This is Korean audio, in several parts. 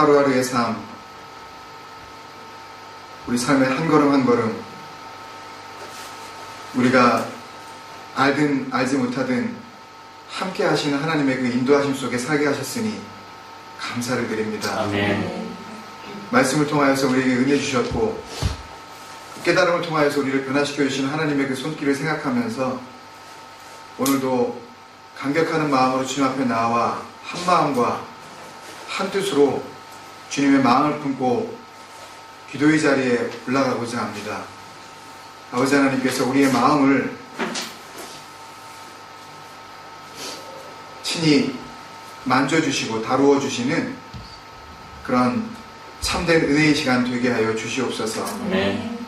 하루하루의 삶, 우리 삶의 한 걸음 한 걸음 우리가 알든 알지 못하든 함께 하시는 하나님의 그 인도하심 속에 살게 하셨으니 감사를 드립니다. 아멘. 말씀을 통하여서 우리에게 은혜 주셨고 깨달음을 통하여서 우리를 변화시켜 주시는 하나님의 그 손길을 생각하면서 오늘도 감격하는 마음으로 주님 앞에 나와 한 마음과 한 뜻으로 주님의 마음을 품고 기도의 자리에 올라가고자 합니다. 아버지 하나님께서 우리의 마음을 친히 만져주시고 다루어 주시는 그런 참된 은혜의 시간 되게 하여 주시옵소서. 아멘.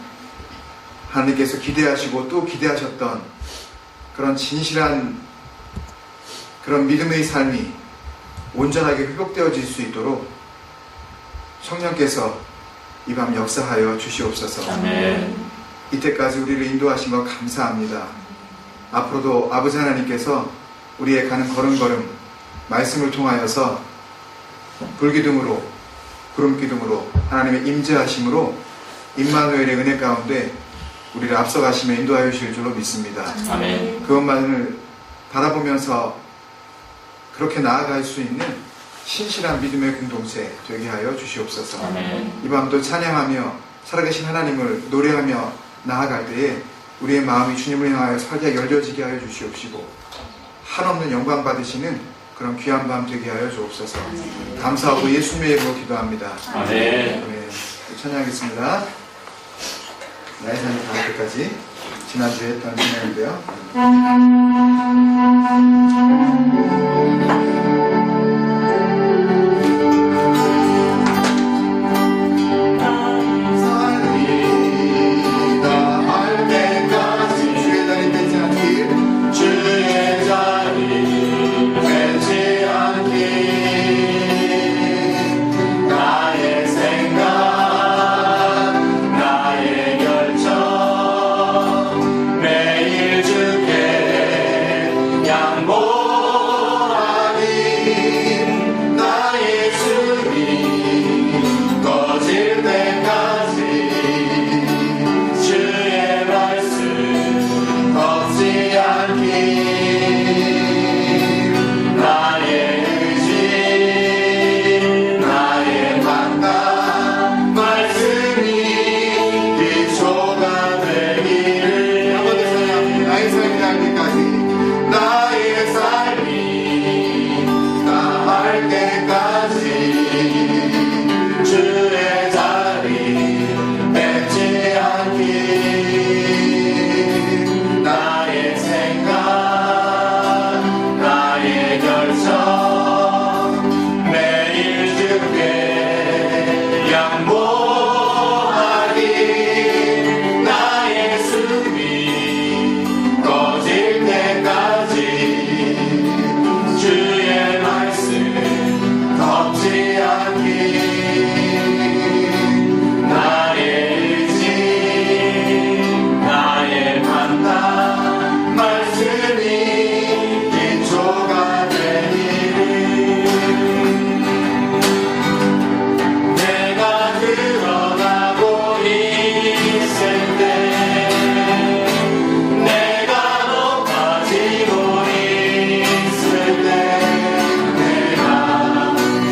하나님께서 기대하시고 또 기대하셨던 그런 진실한 그런 믿음의 삶이 온전하게 회복되어질 수 있도록 성령께서 이 밤 역사하여 주시옵소서. 아멘. 이때까지 우리를 인도하신 것 감사합니다. 앞으로도 아버지 하나님께서 우리의 가는 걸음걸음 말씀을 통하여서 불기둥으로 구름기둥으로 하나님의 임재하심으로 임마누엘의 은혜 가운데 우리를 앞서가시며 인도하여 주실 줄로 믿습니다. 아멘. 그것만을 바라보면서 그렇게 나아갈 수 있는 신실한 믿음의 공동체 되게 하여 주시옵소서. 아멘. 이 밤도 찬양하며 살아계신 하나님을 노래하며 나아갈 때에 우리의 마음이 주님을 향하여 살게 열려지게 하여 주시옵시고 한없는 영광 받으시는 그런 귀한 밤 되게 하여 주옵소서. 감사하고 예수님의 이름으로 기도합니다. 아멘. 네, 찬양하겠습니다. 나의 삶이 닿을 때까지 지난주에 했던 찬양인데요.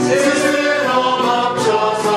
스스로 멈춰서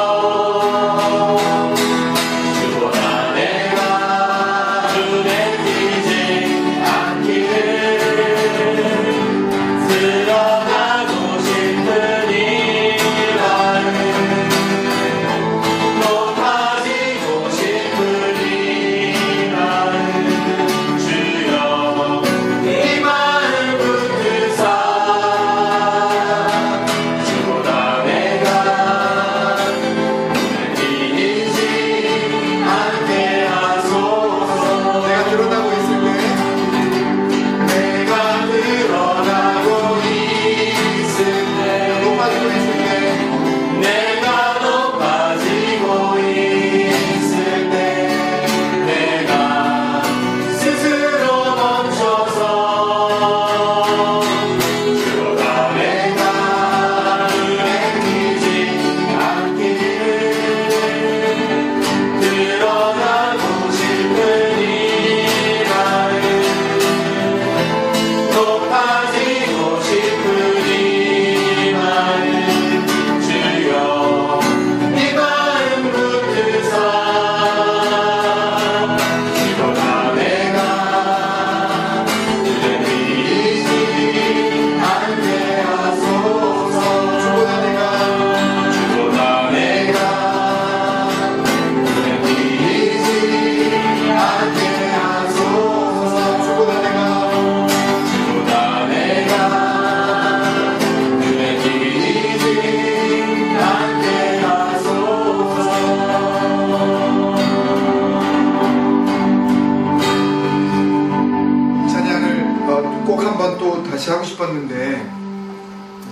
싶었는데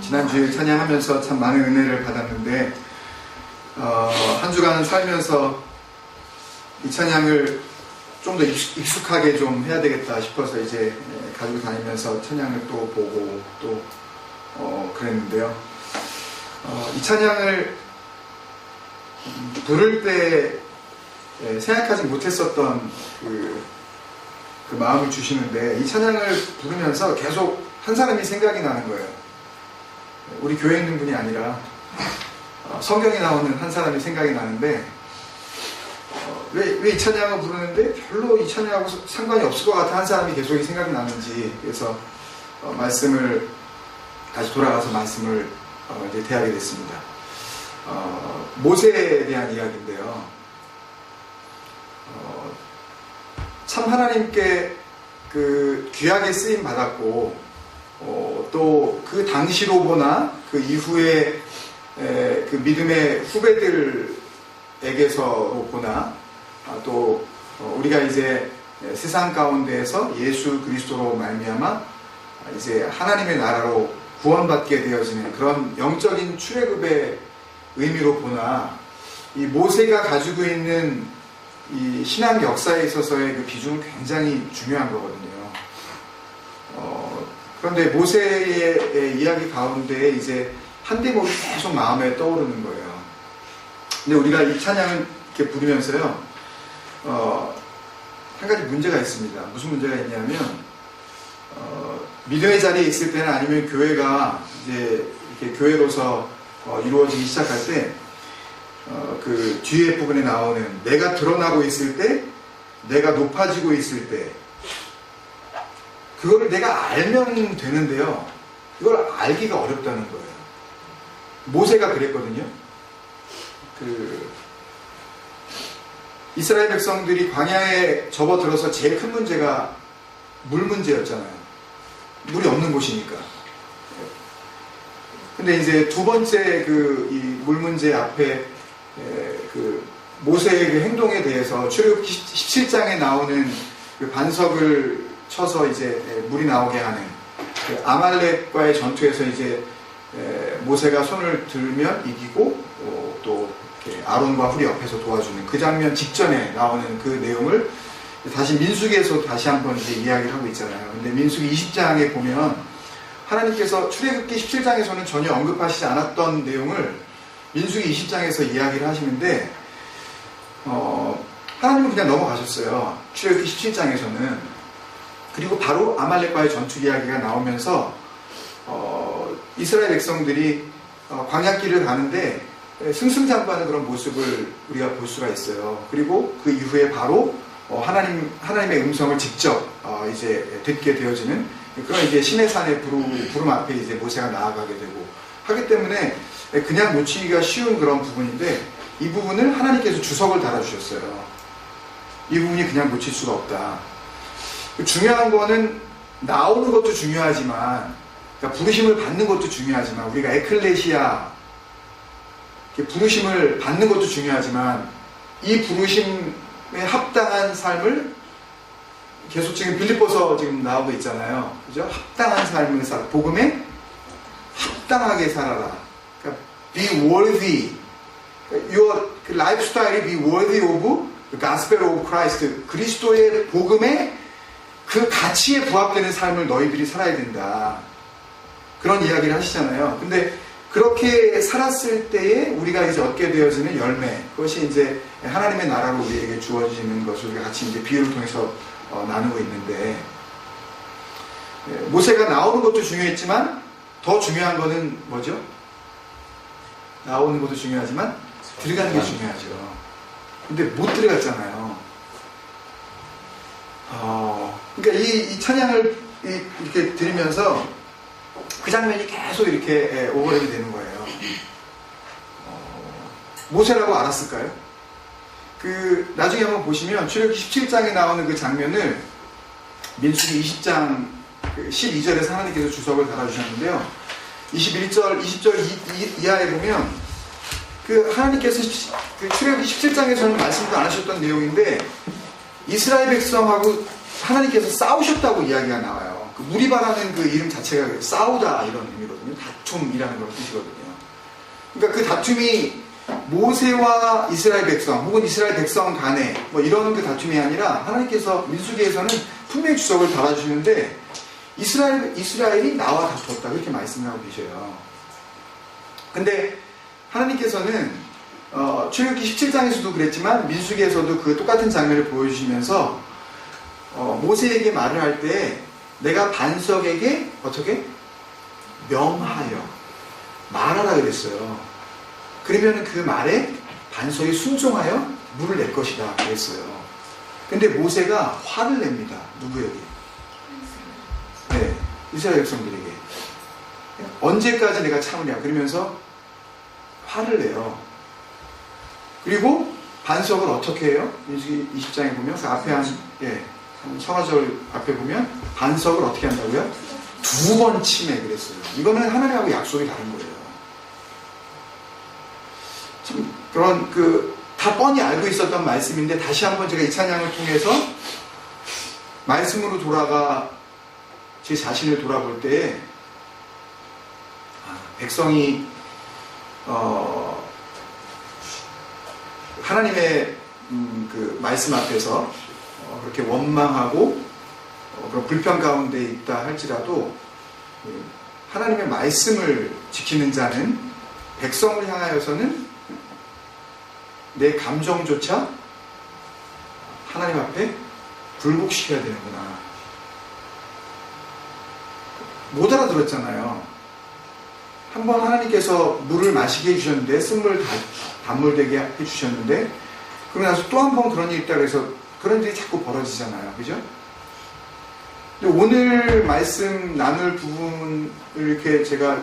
지난 주일 찬양하면서 참 많은 은혜를 받았는데 한 주간 살면서 이 찬양을 좀 더 익숙하게 좀 해야 되겠다 싶어서 이제 가지고 다니면서 찬양을 또 보고 또 그랬는데요. 이 찬양을 부를 때 생각하지 못했었던 그 마음을 주시는데 이 찬양을 부르면서 계속 한 사람이 생각이 나는 거예요. 우리 교회에 있는 분이 아니라 성경에 나오는 한 사람이 생각이 나는데 왜 이 찬양을 부르는데 별로 이 찬양하고 상관이 없을 것 같은 한 사람이 계속 이 생각이 나는지 그래서 말씀을 다시 돌아가서 말씀을 이제 대하게 됐습니다. 모세에 대한 이야기인데요. 참 하나님께 그 귀하게 쓰임 받았고 또 그 당시로 보나 그 이후에 그 믿음의 후배들에게서 보나 또 우리가 이제 세상 가운데에서 예수 그리스도로 말미암아 이제 하나님의 나라로 구원받게 되어지는 그런 영적인 출애굽의 의미로 보나 이 모세가 가지고 있는 이 신앙 역사에 있어서의 그 비중은 굉장히 중요한 거거든요. 그런데 모세의 이야기 가운데 이제 한 대목이 계속 마음에 떠오르는 거예요. 근데 우리가 이 찬양을 이렇게 부르면서요, 한 가지 문제가 있습니다. 무슨 문제가 있냐면, 믿음의 자리에 있을 때는 아니면 교회가 이제 이렇게 교회로서 이루어지기 시작할 때, 그 뒤에 부분에 나오는 내가 드러나고 있을 때, 내가 높아지고 있을 때, 그거를 내가 알면 되는데요. 이걸 알기가 어렵다는 거예요. 모세가 그랬거든요. 이스라엘 백성들이 광야에 접어들어서 제일 큰 문제가 물 문제였잖아요. 물이 없는 곳이니까. 근데 이제 두 번째 이 물 문제 앞에 그 모세의 그 행동에 대해서 출애굽 17장에 나오는 그 반석을 쳐서 이제 물이 나오게 하는 그 아말렉과의 전투에서 이제 모세가 손을 들면 이기고 또 아론과 훌이 옆에서 도와주는 그 장면 직전에 나오는 그 내용을 다시 민수기에서 다시 한번 이제 이야기를 하고 있잖아요. 근데 민수기 20장에 보면 하나님께서 출애굽기 17장에서는 전혀 언급하시지 않았던 내용을 민수기 20장에서 이야기를 하시는데 하나님은 그냥 넘어가셨어요. 출애굽기 17장에서는. 그리고 바로 아말렉과의 전투 이야기가 나오면서 이스라엘 백성들이 광야길을 가는데 승승장구하는 그런 모습을 우리가 볼 수가 있어요. 그리고 그 이후에 바로 하나님의 음성을 직접 이제 듣게 되어지는 그런 이제 시내산의 부름 앞에 이제 모세가 나아가게 되고 하기 때문에 그냥 놓치기가 쉬운 그런 부분인데 이 부분을 하나님께서 주석을 달아주셨어요. 이 부분이 그냥 놓칠 수가 없다. 중요한 거는 나오는 것도 중요하지만 그러니까 부르심을 받는 것도 중요하지만 우리가 에클레시아 부르심을 받는 것도 중요하지만 이 부르심에 합당한 삶을 계속 지금 빌립보서 지금 나오고 있잖아요. 그죠? 합당한 삶을 살아. 복음에 합당하게 살아라. 그러니까 be worthy. Your lifestyle이 be worthy of the gospel of Christ. 그리스도의 복음에 그 가치에 부합되는 삶을 너희들이 살아야 된다. 그런 이야기를 하시잖아요. 근데 그렇게 살았을 때에 우리가 이제 얻게 되어지는 열매, 그것이 이제 하나님의 나라로 우리에게 주어지는 것을 우리가 같이 이제 비유를 통해서 나누고 있는데, 모세가 나오는 것도 중요했지만 더 중요한 거는 뭐죠? 나오는 것도 중요하지만 들어가는 게 중요하죠. 근데 못 들어갔잖아요. 그러니까 이 찬양을 이렇게 들으면서 그 장면이 계속 이렇게 오버랩이 되는 거예요. 모세라고 알았을까요? 나중에 한번 보시면 출애굽기 17장에 나오는 그 장면을 민수기 20장 12절에서 하나님께서 주석을 달아주셨는데요. 20절 이하에 보면 하나님께서 출애굽기 17장에서는 말씀도 안 하셨던 내용인데 이스라엘 백성하고 하나님께서 싸우셨다고 이야기가 나와요. 그 무리바라는 그 이름 자체가 싸우다 이런 의미거든요. 다툼이라는 그런 뜻이거든요. 그러니까 그 다툼이 모세와 이스라엘 백성 혹은 이스라엘 백성 간에 뭐 이런 그 다툼이 아니라 하나님께서 민수기에서는 분명히 주석을 달아주시는데 이스라엘이 나와 다투었다 그렇게 말씀을 하고 계셔요. 근데 하나님께서는 출애굽기 17장에서도 그랬지만 민수기에서도 그 똑같은 장면을 보여주시면서 모세에게 말을 할 때 내가 반석에게 어떻게 명하여 말하라 그랬어요. 그러면 그 말에 반석이 순종하여 물을 낼 것이다 그랬어요. 근데 모세가 화를 냅니다. 누구에게? 네, 이스라엘 백성들에게. 언제까지 내가 참으냐 그러면서 화를 내요. 그리고 반석을 어떻게 해요? 민수기 20장에 보면 그 앞에 서가절 앞에 보면 반석을 어떻게 한다고요? 2번 치매 그랬어요. 이거는 하나님하고 약속이 다른 거예요. 참 그런 다 뻔히 알고 있었던 말씀인데 다시 한번 제가 이 찬양을 통해서 말씀으로 돌아가 제 자신을 돌아볼 때 백성이 하나님의 그 말씀 앞에서 그렇게 원망하고 그런 불평 가운데 있다 할지라도 하나님의 말씀을 지키는 자는 백성을 향하여서는 내 감정조차 하나님 앞에 굴복시켜야 되는구나. 못 알아들었잖아요. 한번 하나님께서 물을 마시게 해주셨는데 쓴물 단물되게 해주셨는데 그러고 나서 또 한 번 그런 일이 있다고 해서 그런 일이 자꾸 벌어지잖아요. 그죠? 근데 오늘 말씀 나눌 부분을 이렇게 제가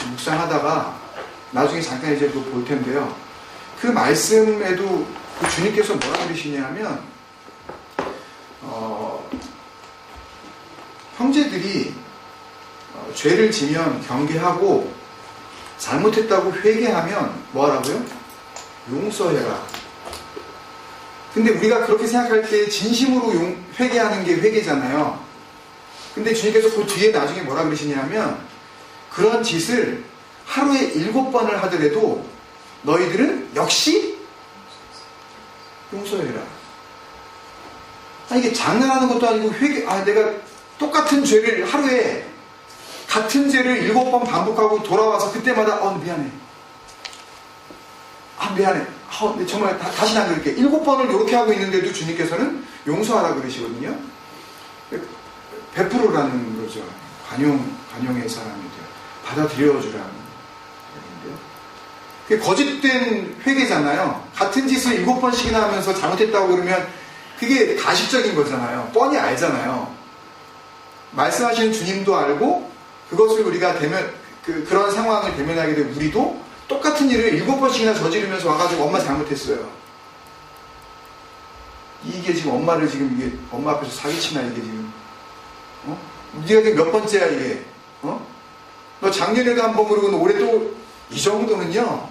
묵상하다가 나중에 잠깐 이제 또 볼 텐데요. 그 말씀에도 그 주님께서 뭐라 그러시냐면 형제들이 죄를 지면 경계하고 잘못했다고 회개하면 뭐하라고요? 용서해라. 근데 우리가 그렇게 생각할 때 진심으로 회개하는 게 회개잖아요. 근데 주님께서 그 뒤에 나중에 뭐라 그러시냐면 그런 짓을 하루에 7번을 하더라도 너희들은 역시 용서해라. 이게 장난하는 것도 아니고 내가 똑같은 죄를 하루에 같은 죄를 7번 반복하고 돌아와서 그때마다 미안해. 미안해. 정말 다시는 안 그럴게. 7번을 이렇게 하고 있는데도 주님께서는 용서하라 그러시거든요. 베풀어라는 거죠. 관용의 사람이들. 받아들여주라는 얘기인데요. 그게 거짓된 회개잖아요. 같은 짓을 7번씩이나 하면서 잘못했다고 그러면 그게 가식적인 거잖아요. 뻔히 알잖아요. 말씀하시는 주님도 알고 그것을 우리가 그런 상황을 대면하게 된 우리도 똑같은 일을 7번씩이나 저지르면서 와가지고 엄마 잘못했어요. 이게 지금 엄마를 지금 이게 엄마 앞에서 사기치나 이게 지금 네가 지금 몇 번째야 이게 너 작년에도 한 번 그러고 올해 또 이 정도는요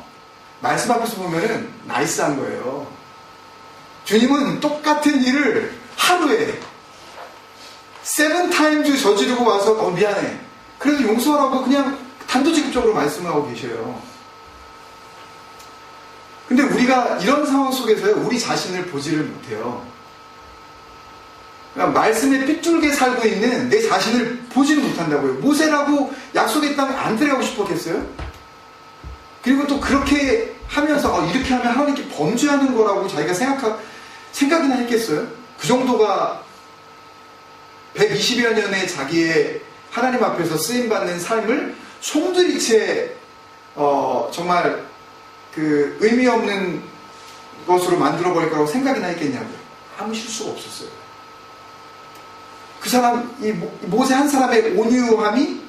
말씀 앞에서 보면은 나이스한 거예요. 주님은 똑같은 일을 하루에 7times 저지르고 와서 미안해. 그래서 용서하라고 그냥 단도직입적으로 말씀하고 계셔요. 근데 우리가 이런 상황 속에서 우리 자신을 보지를 못해요. 그러니까 말씀에 삐뚤게 살고 있는 내 자신을 보지를 못한다고요. 모세라고 약속했다면 안 들어가고 싶었겠어요? 그리고 또 그렇게 하면서 이렇게 하면 하나님께 범죄하는 거라고 자기가 생각이나 했겠어요? 그 정도가 120여 년의 자기의 하나님 앞에서 쓰임받는 삶을 송두리째 정말 그 의미 없는 것으로 만들어버릴 거라고 생각이나 했겠냐고요. 아무 실수가 없었어요. 그 사람, 이 모세 한 사람의 온유함이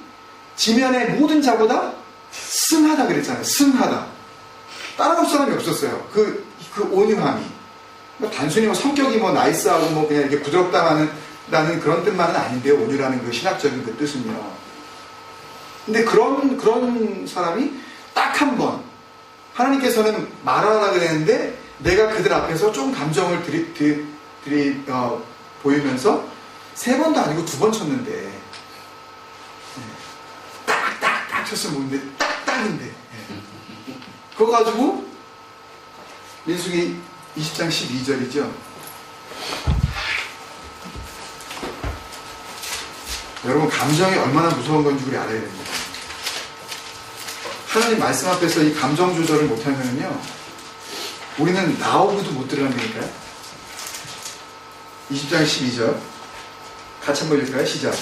지면의 모든 자보다 승하다 그랬잖아요. 승하다. 따라올 사람이 없었어요. 그 온유함이. 단순히 성격이 나이스하고 그냥 이렇게 부드럽다라는 그런 뜻만은 아닌데요. 온유라는 그 신학적인 그 뜻은요. 근데 그런 사람이 딱 한 번, 하나님께서는 말하라 그랬는데 내가 그들 앞에서 좀 감정을 보이면서 3번도 아니고 2번 쳤는데 쳤으면 모르는데 딱인데. 예. 그거 가지고 민수기 20장 12절이죠. 여러분, 감정이 얼마나 무서운 건지 우리 알아야 됩니다. 하나님 말씀 앞에서 이 감정 조절을 못하면요, 우리는 나오고도 못 들어간다니까요. 20장 12절 같이 한번 읽을까요? 시작.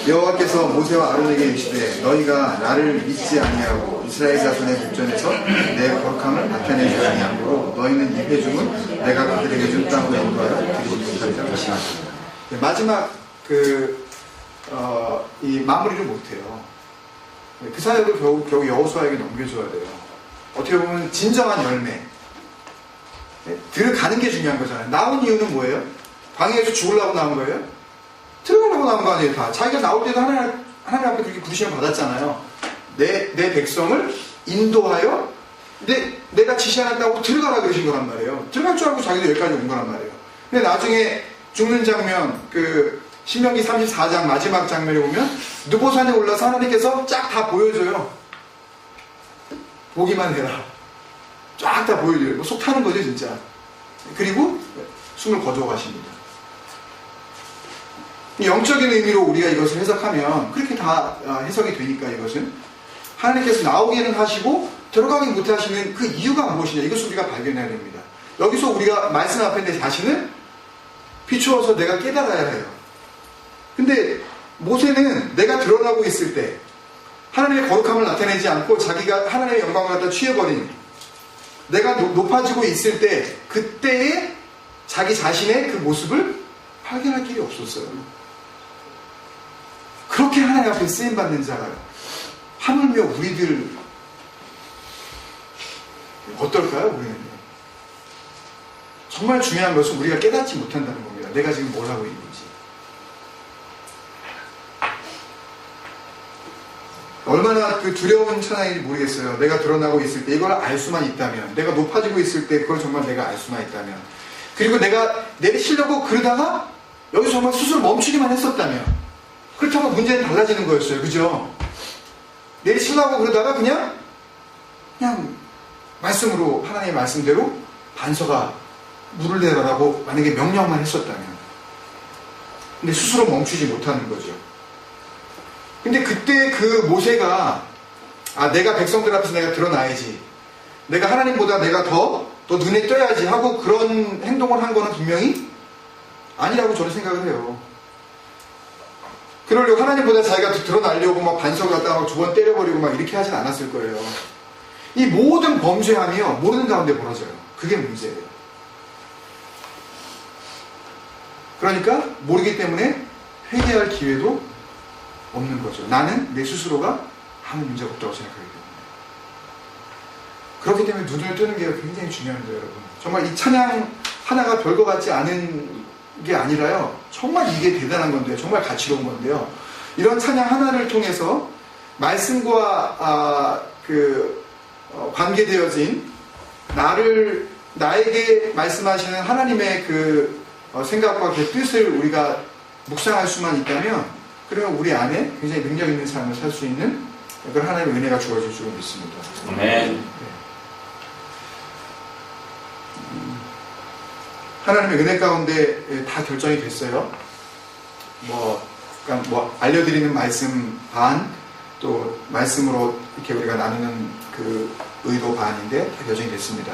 여호와께서 모세와 아론에게 이르시되 너희가 나를 믿지 아니하고 이스라엘 자손의 목전에서 내 거룩함을 나타내지 아니하므로 너희는 이 회중은 내가 그들에게 준 땅으로 인도하여 드리지 못하리라 하시니라. 마지막 이 마무리를 못해요. 그 사역을 겨우 여호수아에게 넘겨줘야 돼요. 어떻게 보면 진정한 열매. 들어가는 게 중요한 거잖아요. 나온 이유는 뭐예요? 광야에서 죽으려고 나온 거예요? 들어가려고 나온 거 아니에요, 다. 자기가 나올 때도 하나님 앞에 그렇게 부르심을 받았잖아요. 내 백성을 인도하여 내가 지시하겠다고 들어가라 그러신 거란 말이에요. 들어갈 줄 알고 자기도 여기까지 온 거란 말이에요. 근데 나중에 죽는 장면, 신명기 34장 마지막 장면에 보면 느보산에 올라서 하나님께서 쫙 다 보여줘요. 보기만 해라. 쫙 다 보여줘요. 뭐 속 타는 거죠, 진짜. 그리고 숨을 거두어 가십니다. 영적인 의미로 우리가 이것을 해석하면 그렇게 다 해석이 되니까 이것은 하나님께서 나오기는 하시고 들어가기 못하시는 그 이유가 무엇이냐, 이것을 우리가 발견해야 됩니다. 여기서 우리가 말씀 앞에 내 자신을 비추어서 내가 깨달아야 해요. 근데 모세는 내가 드러나고 있을 때 하나님의 거룩함을 나타내지 않고 자기가 하나님의 영광을 갖다 취해버린, 내가 높아지고 있을 때 그때의 자기 자신의 그 모습을 발견할 길이 없었어요. 그렇게 하나님 앞에 쓰임받는 자가 하물며 우리들 어떨까요? 우리는 정말 중요한 것은 우리가 깨닫지 못한다는 겁니다. 내가 지금 뭘 하고 있는지. 얼마나 두려운 천향인지 모르겠어요. 내가 드러나고 있을 때 이걸 알 수만 있다면, 내가 높아지고 있을 때 그걸 정말 내가 알 수만 있다면, 그리고 내가 내리치려고 그러다가 여기서 정말 스스로 멈추기만 했었다면, 그렇다고 문제는 달라지는 거였어요. 그죠? 내리치려고 그러다가 그냥 말씀으로, 하나님의 말씀대로 반서가 물을 내라라고 만약에 명령만 했었다면, 근데 스스로 멈추지 못하는 거죠. 근데 그때 그 모세가 내가 백성들 앞에서 내가 드러나야지, 내가 하나님보다 내가 더 눈에 띄어야지 하고 그런 행동을 한 거는 분명히 아니라고 저는 생각을 해요. 그러려고 하나님보다 자기가 드러나려고 막 반석을 갖다가 두 번 때려버리고 막 이렇게 하진 않았을 거예요. 이 모든 범죄함이요, 모르는 가운데 벌어져요. 그게 문제예요. 그러니까 모르기 때문에 회개할 기회도 없는 거죠. 나는 내 스스로가 아무 문제가 없다고 생각하기 때문에. 그렇기 때문에 눈을 뜨는 게 굉장히 중요합니다, 여러분. 정말 이 찬양 하나가 별거 같지 않은 게 아니라요, 정말 이게 대단한 건데요, 정말 가치로운 건데요, 이런 찬양 하나를 통해서 말씀과 관계되어진 나에게 말씀하시는 하나님의 생각과 그 뜻을 우리가 묵상할 수만 있다면, 그러면 우리 안에 굉장히 능력 있는 삶을 살 수 있는 그런 하나님의 은혜가 주어질 줄 믿습니다. 아멘. 하나님의 은혜 가운데 다 결정이 됐어요. 그러니까 알려드리는 말씀 반, 또 말씀으로 이렇게 우리가 나누는 그 의도 반인데 다 결정이 됐습니다.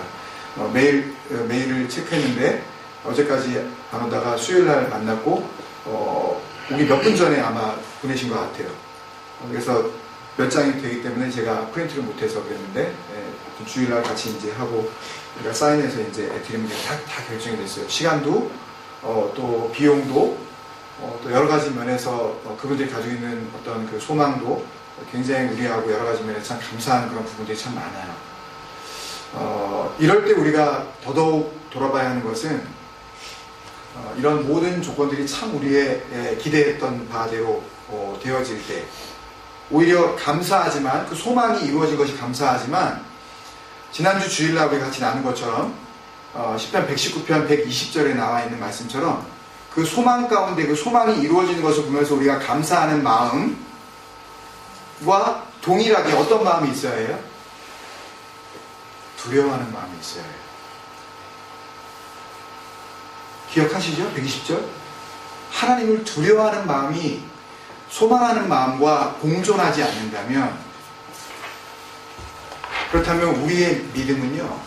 메일을 체크했는데 어제까지 안 오다가 수요일 날 만났고, 오기 몇 분 전에 아마 보내신 것 같아요. 그래서 몇 장이 되기 때문에 제가 프린트를 못해서 그랬는데, 주일날 같이 이제 하고 우리가 사인해서 이제 드리는 게 다 결정이 됐어요. 시간도, 또 비용도, 또 여러 가지 면에서 그분들이 가지고 있는 어떤 그 소망도 굉장히 우리하고 여러 가지 면에서 참 감사한 그런 부분들이 참 많아요. 이럴 때 우리가 더더욱 돌아봐야 하는 것은, 이런 모든 조건들이 참 우리의 기대했던 바대로 되어질 때 오히려 감사하지만, 그 소망이 이루어진 것이 감사하지만, 지난주 주일날 우리 같이 나눈 것처럼 시편 119편 120절에 나와 있는 말씀처럼 그 소망 가운데 그 소망이 이루어지는 것을 보면서 우리가 감사하는 마음과 동일하게 어떤 마음이 있어야 해요? 두려워하는 마음이 있어야 해요. 기억하시죠? 120절. 하나님을 두려워하는 마음이 소망하는 마음과 공존하지 않는다면, 그렇다면 우리의 믿음은요,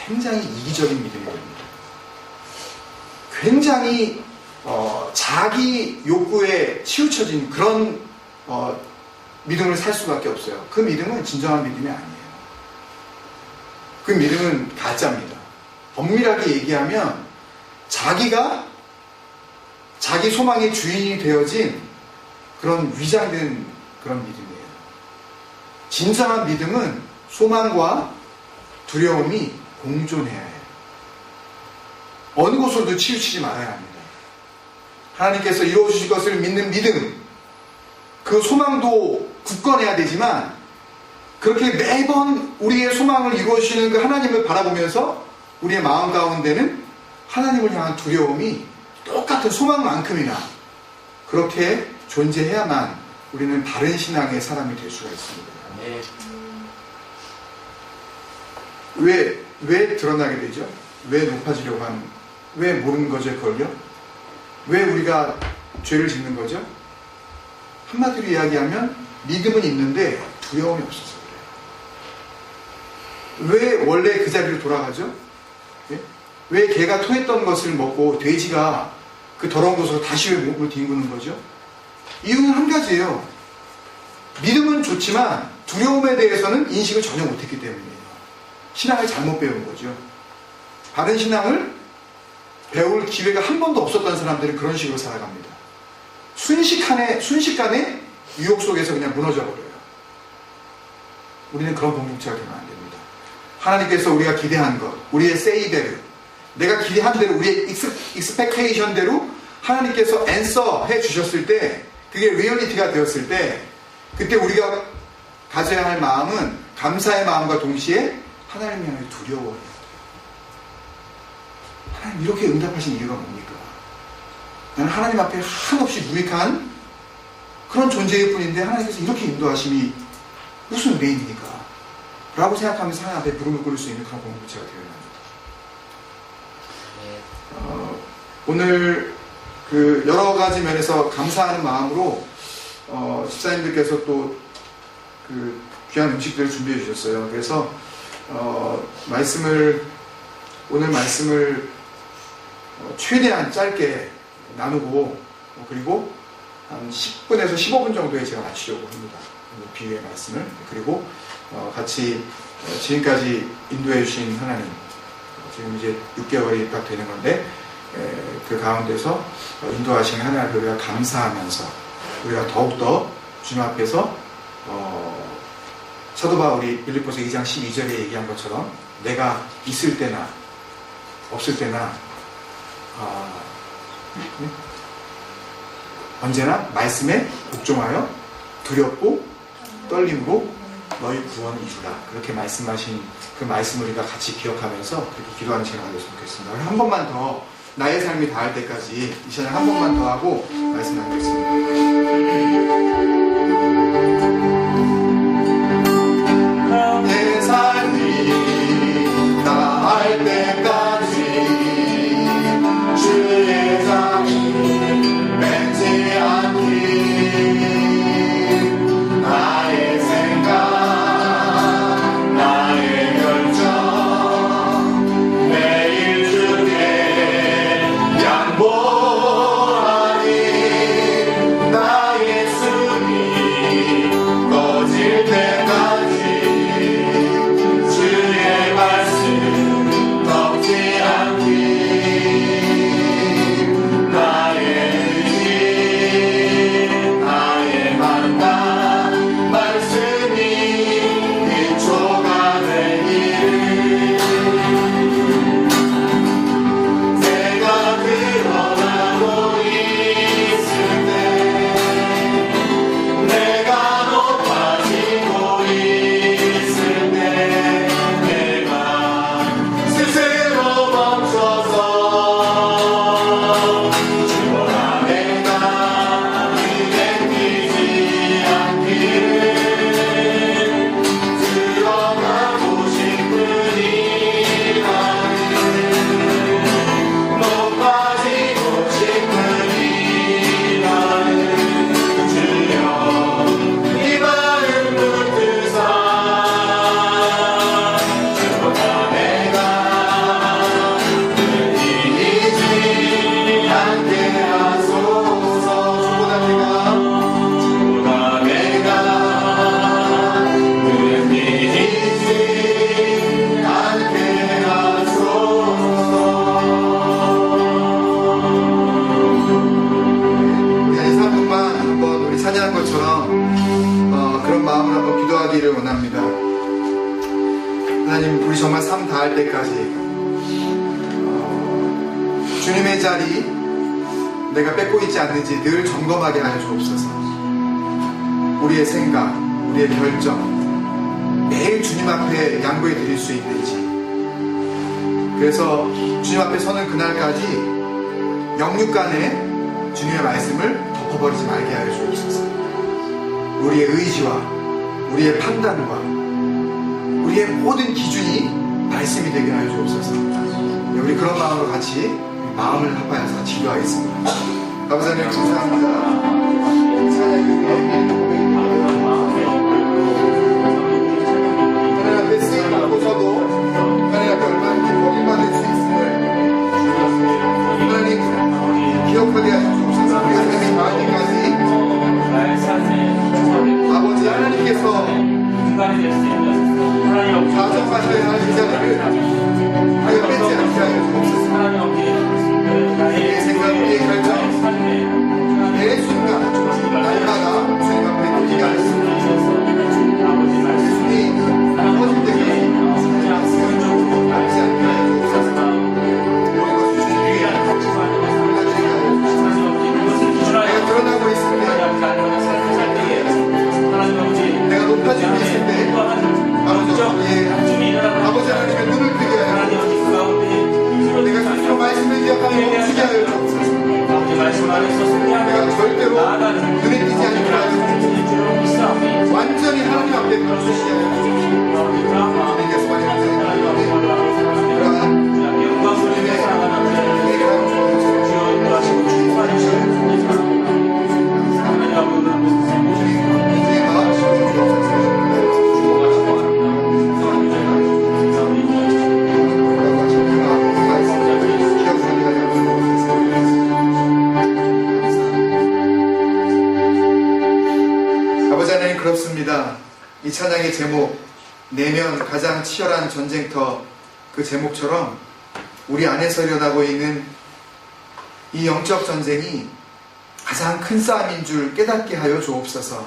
굉장히 이기적인 믿음이 됩니다. 굉장히 자기 욕구에 치우쳐진 그런 믿음을 살 수밖에 없어요. 그 믿음은 진정한 믿음이 아니에요. 그 믿음은 가짜입니다. 엄밀하게 얘기하면 자기가 자기 소망의 주인이 되어진 그런 위장된 그런 믿음이에요. 진정한 믿음은 소망과 두려움이 공존해야 해요. 어느 곳으로도 치우치지 말아야 합니다. 하나님께서 이루어주실 것을 믿는 믿음, 그 소망도 굳건해야 되지만, 그렇게 매번 우리의 소망을 이루어주시는 그 하나님을 바라보면서 우리의 마음 가운데는 하나님을 향한 두려움이 똑같은 소망만큼이나 그렇게 존재해야만 우리는 바른 신앙의 사람이 될 수가 있습니다. 왜 드러나게 되죠? 왜 높아지려고 하는, 왜 모르는 거죠, 그걸요? 왜 우리가 죄를 짓는 거죠? 한마디로 이야기하면 믿음은 있는데 두려움이 없어서 그래요. 왜 원래 그 자리로 돌아가죠? 예? 왜 개가 토했던 것을 먹고 돼지가 그 더러운 곳으로 다시 왜 목을 뒹구는 거죠? 이유는 한 가지예요. 믿음은 좋지만 두려움에 대해서는 인식을 전혀 못했기 때문이에요. 신앙을 잘못 배운 거죠. 바른 신앙을 배울 기회가 한 번도 없었던 사람들은 그런 식으로 살아갑니다. 순식간에 유혹 속에서 그냥 무너져 버려요. 우리는 그런 공동체가 되면 안 됩니다. 하나님께서 우리가 기대한 것, 우리의 세이베르, 내가 기대한 대로, 우리의 익스펙테이션대로 하나님께서 앤서 해 주셨을 때, 그게 리얼리티가 되었을 때, 그때 우리가 가져야 할 마음은 감사의 마음과 동시에 하나님을 향해 두려워해요. 하나님 이렇게 응답하신 이유가 뭡니까? 나는 하나님 앞에 한없이 무익한 그런 존재일 뿐인데 하나님께서 이렇게 인도하심이 무슨 은혜입니까? 라고 생각하면서 하나님 앞에 무릎을 꿇을 수 있는 그런 공동체가 되어야 합니다. 오늘 그 여러 가지 면에서 감사하는 마음으로 집사님들께서 또 그 귀한 음식들을 준비해 주셨어요. 그래서 오늘 말씀을 최대한 짧게 나누고, 그리고 한 10분에서 15분 정도에 제가 마치려고 합니다. 비유의 말씀을. 그리고 같이 지금까지 인도해 주신 하나님, 지금 이제 6개월이 딱 되는 건데, 그 가운데서 인도하신 하나님을 우리가 감사하면서 우리가 더욱더 주님 앞에서 사도 바울이 빌립보서 2장 12절에 얘기한 것처럼 내가 있을 때나 없을 때나 언제나 말씀에 복종하여 두렵고 떨림으로 너희 구원을 이루라, 그렇게 말씀하신 그 말씀을 우리가 같이 기억하면서 그렇게 기도하는 시간을 가졌으면 좋겠습니다. 한 번만 더, 나의 삶이 닿을 때까지 이 시간을 한 번만 더 하고 말씀 나누겠습니다. 내 삶이 닿을 때까지 주의 삶이 맺지 않기, 나의 생각, 나의 결정 매일 주께 양보하니, 나의 수 닿을 때까지 주님의 자리 내가 뺏고 있지 않는지 늘 점검하게 하여 주옵소서. 우리의 생각, 우리의 결정 매일 주님 앞에 양보해 드릴 수 있는지, 그래서 주님 앞에 서는 그날까지 영육간에 주님의 말씀을 덮어버리지 말게 하여 주옵소서. 우리의 의지와 우리의 판단과 우리의 모든 기준이 말씀이 되게 하여 주옵소서. 우리 그런 마음으로 같이 마음을 합하여서 같이 기도하겠습니다. 감사합니다. 감사합니다. 하나님 앞에 쓰임 받고서도 하나님 앞에 얼마든지 버림받을 수 있음을 하나님 기억하게 하시옵소서. 우리가 삶이 닿을 때까지 아버지 하나님께서 가져가셔야 할 이 자리를 하여 뺏지 않게 하여 주옵소서. 우리의 생각, 우리의 결정 매 순간 날마다 주님 앞에 드리게 하였습니다. 예수님 어릴 때까지 닿지 않게 하여 주옵소서. 모든 것을 주님께 올려드리게 하여 주옵소서. 내가 드러나고 있을 때, 내가 높아지고 있을 때 아버지 하나님의 눈을 뜨게 하여 주옵소서. 내가 스스로 말씀을 기억하며 멈추게 하여 주옵소서. 내가 절대로 눈에 띄지 않게 하여 주옵소서. 완전히 하나님 앞에 멈추시게 하여 주옵소서. 주님께서 많이 감사합니다. 그러한 영광스러움의 은혜를 하여 주옵소서. 그렇습니다. 이 찬양의 제목, 내면 가장 치열한 전쟁터, 그 제목처럼 우리 안에서 일어나고 있는 이 영적 전쟁이 가장 큰 싸움인 줄 깨닫게 하여 주옵소서.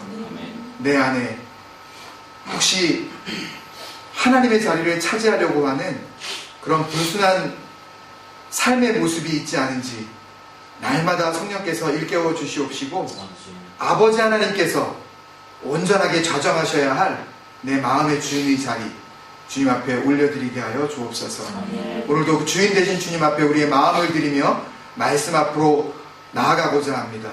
내 안에 혹시 하나님의 자리를 차지하려고 하는 그런 불순한 삶의 모습이 있지 않은지 날마다 성령께서 일깨워 주시옵시고, 아버지 하나님께서 온전하게 좌정하셔야 할 내 마음의 주인의 자리 주님 앞에 올려드리게 하여 주옵소서. 오늘도 주인 되신 주님 앞에 우리의 마음을 드리며 말씀 앞으로 나아가고자 합니다.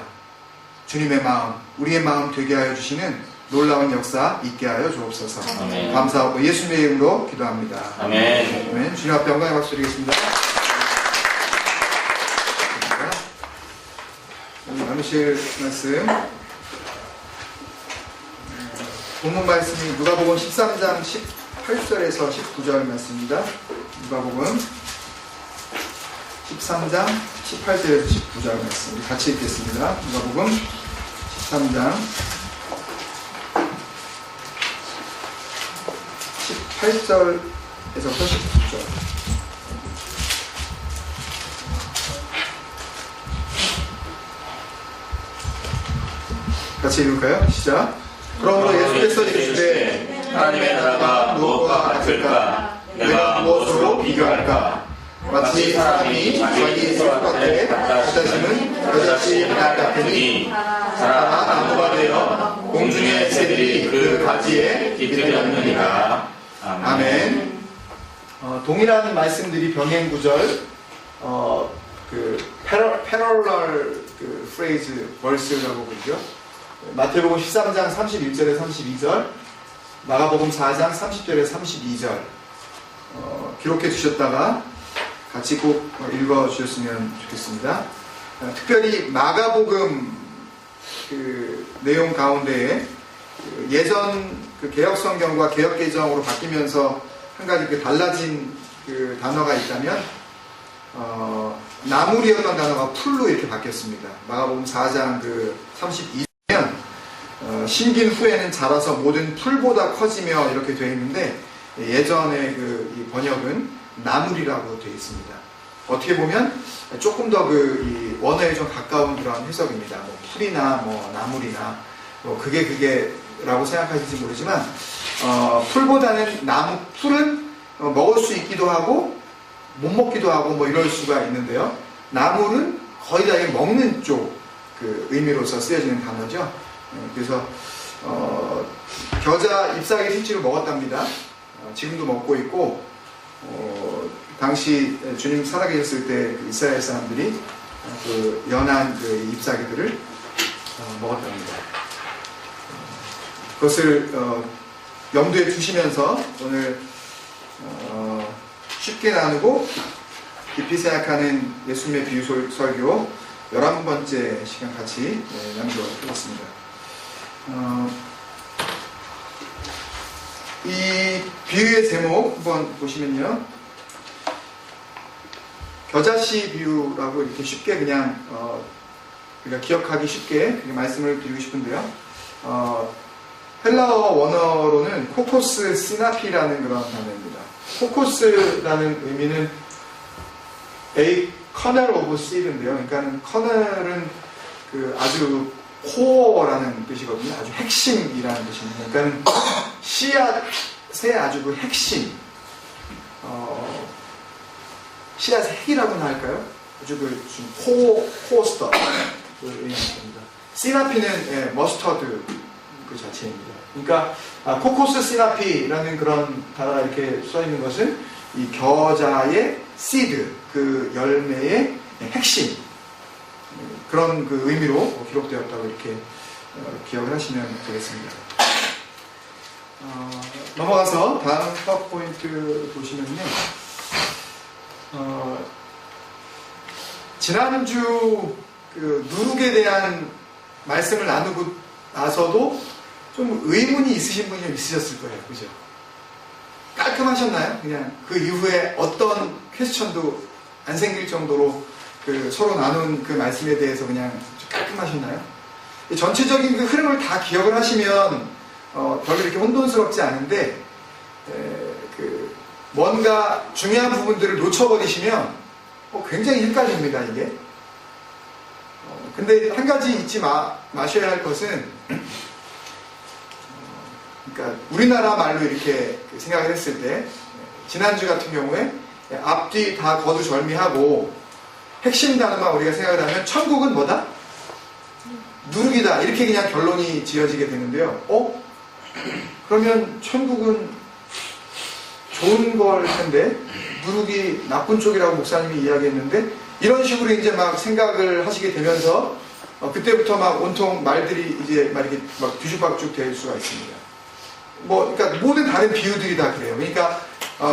주님의 마음, 우리의 마음 되게 하여 주시는 놀라운 역사 있게 하여 주옵소서. 아멘. 감사하고 예수님의 이름으로 기도합니다. 아멘. 아멘. 주님 앞에 영광의 박수 드리겠습니다. 오늘 나누실 말씀, 본문 말씀이 누가복음 13장 18절에서 19절 말씀입니다. 누가복음 13장 18절에서 19절 말씀 같이 읽겠습니다. 누가복음 13장 18절에서부터 19절. 같이 읽을까요? 시작. 그러므로 예수께서 이르시되 하나님의 나라가 무엇과 같을까? 내가 무엇으로 비교할까? 마치 사람이 자기 손밭에 갖다 심은 겨자씨 하나 같으니 자라 나무가 되어 공중의 새들이 그 가지에 깃들였느니라. 아멘. 동일한 말씀들이 병행 구절, 그 패럴럴 그 프레이즈 벌스라고 그러죠. 마태복음 13장 31절에 32절, 마가복음 4장 30절에 32절 기록해 주셨다가 같이 꼭 읽어 주셨으면 좋겠습니다. 특별히 마가복음 그 내용 가운데에 예전 그 개혁 성경과 개혁 개정으로 바뀌면서 한 가지 그 달라진 그 단어가 있다면 나물이었던 단어가 풀로 이렇게 바뀌었습니다. 마가복음 4장 그 32절 심긴 후에는 자라서 모든 풀보다 커지며 이렇게 되어 있는데, 예전의 그 이 번역은 나물이라고 되어 있습니다. 어떻게 보면 조금 더 그 이 원어에 좀 가까운 그런 해석입니다. 뭐 풀이나 뭐 나물이나 뭐 그게라고 생각하실지 모르지만 풀보다는 풀은 먹을 수 있기도 하고 못 먹기도 하고 뭐 이럴 수가 있는데요. 나물은 거의 다 먹는 쪽 그 의미로서 쓰여지는 단어죠. 그래서 겨자 잎사귀 실제로 먹었답니다. 지금도 먹고 있고 당시 주님 살아계셨을 때 그 이스라엘 사람들이 그 연한 그 잎사귀들을 먹었답니다. 그것을 염두에 두시면서 오늘 쉽게 나누고 깊이 생각하는 예수님의 비유 설교 11번째 시간 같이 나누도록 하겠습니다. 이 비유의 제목 한번 보시면요. 겨자씨 비유라고 이렇게 쉽게 그냥 우리가 기억하기 쉽게 말씀을 드리고 싶은데요. 헬라어 원어로는 코코스 시나피라는 그런 단어입니다. 코코스라는 의미는 A kernel of seed인데요. 그러니까 kernel은 그 아주 코어라는 뜻이거든요. 아주 핵심이라는 뜻입니다. 그러니까 씨앗의 아주 그 핵심, 씨앗의 핵이라고나 할까요? 아주 그 코어스터 의미합니다. 시나피는 머스터드 그 자체입니다. 그러니까 코코스 시나피라는 그런 단어가 이렇게 써 있는 것은 이 겨자의 시드, 그 열매의 핵심, 그런 그 의미로 기록되었다고 이렇게 기억을 하시면 되겠습니다. 넘어가서 다음 파워포인트 보시면요. 지난주 그 누룩에 대한 말씀을 나누고 나서도 좀 의문이 있으신 분이 좀 있으셨을 거예요. 그죠? 깔끔하셨나요? 그냥 그 이후에 어떤 퀘스천도 안 생길 정도로 그 서로 나눈 그 말씀에 대해서 그냥 좀 깔끔하셨나요? 전체적인 그 흐름을 다 기억을 하시면 별로 이렇게 혼돈스럽지 않은데 그 뭔가 중요한 부분들을 놓쳐버리시면 굉장히 헷갈립니다, 이게. 근데 한 가지 잊지 마셔야 할 것은 그러니까 우리나라 말로 이렇게 생각을 했을 때 지난주 같은 경우에 앞뒤 다 거두절미하고 핵심 단어만 우리가 생각을 하면 천국은 뭐다? 누룩이다. 이렇게 그냥 결론이 지어지게 되는데요. 그러면 천국은 좋은 걸 텐데 누룩이 나쁜 쪽이라고 목사님이 이야기했는데 이런 식으로 이제 막 생각을 하시게 되면서 그때부터 막 온통 말들이 이제 막 이렇게 막 뒤죽박죽 될 수가 있습니다. 그러니까 모든 다른 비유들이 다 그래요. 그러니까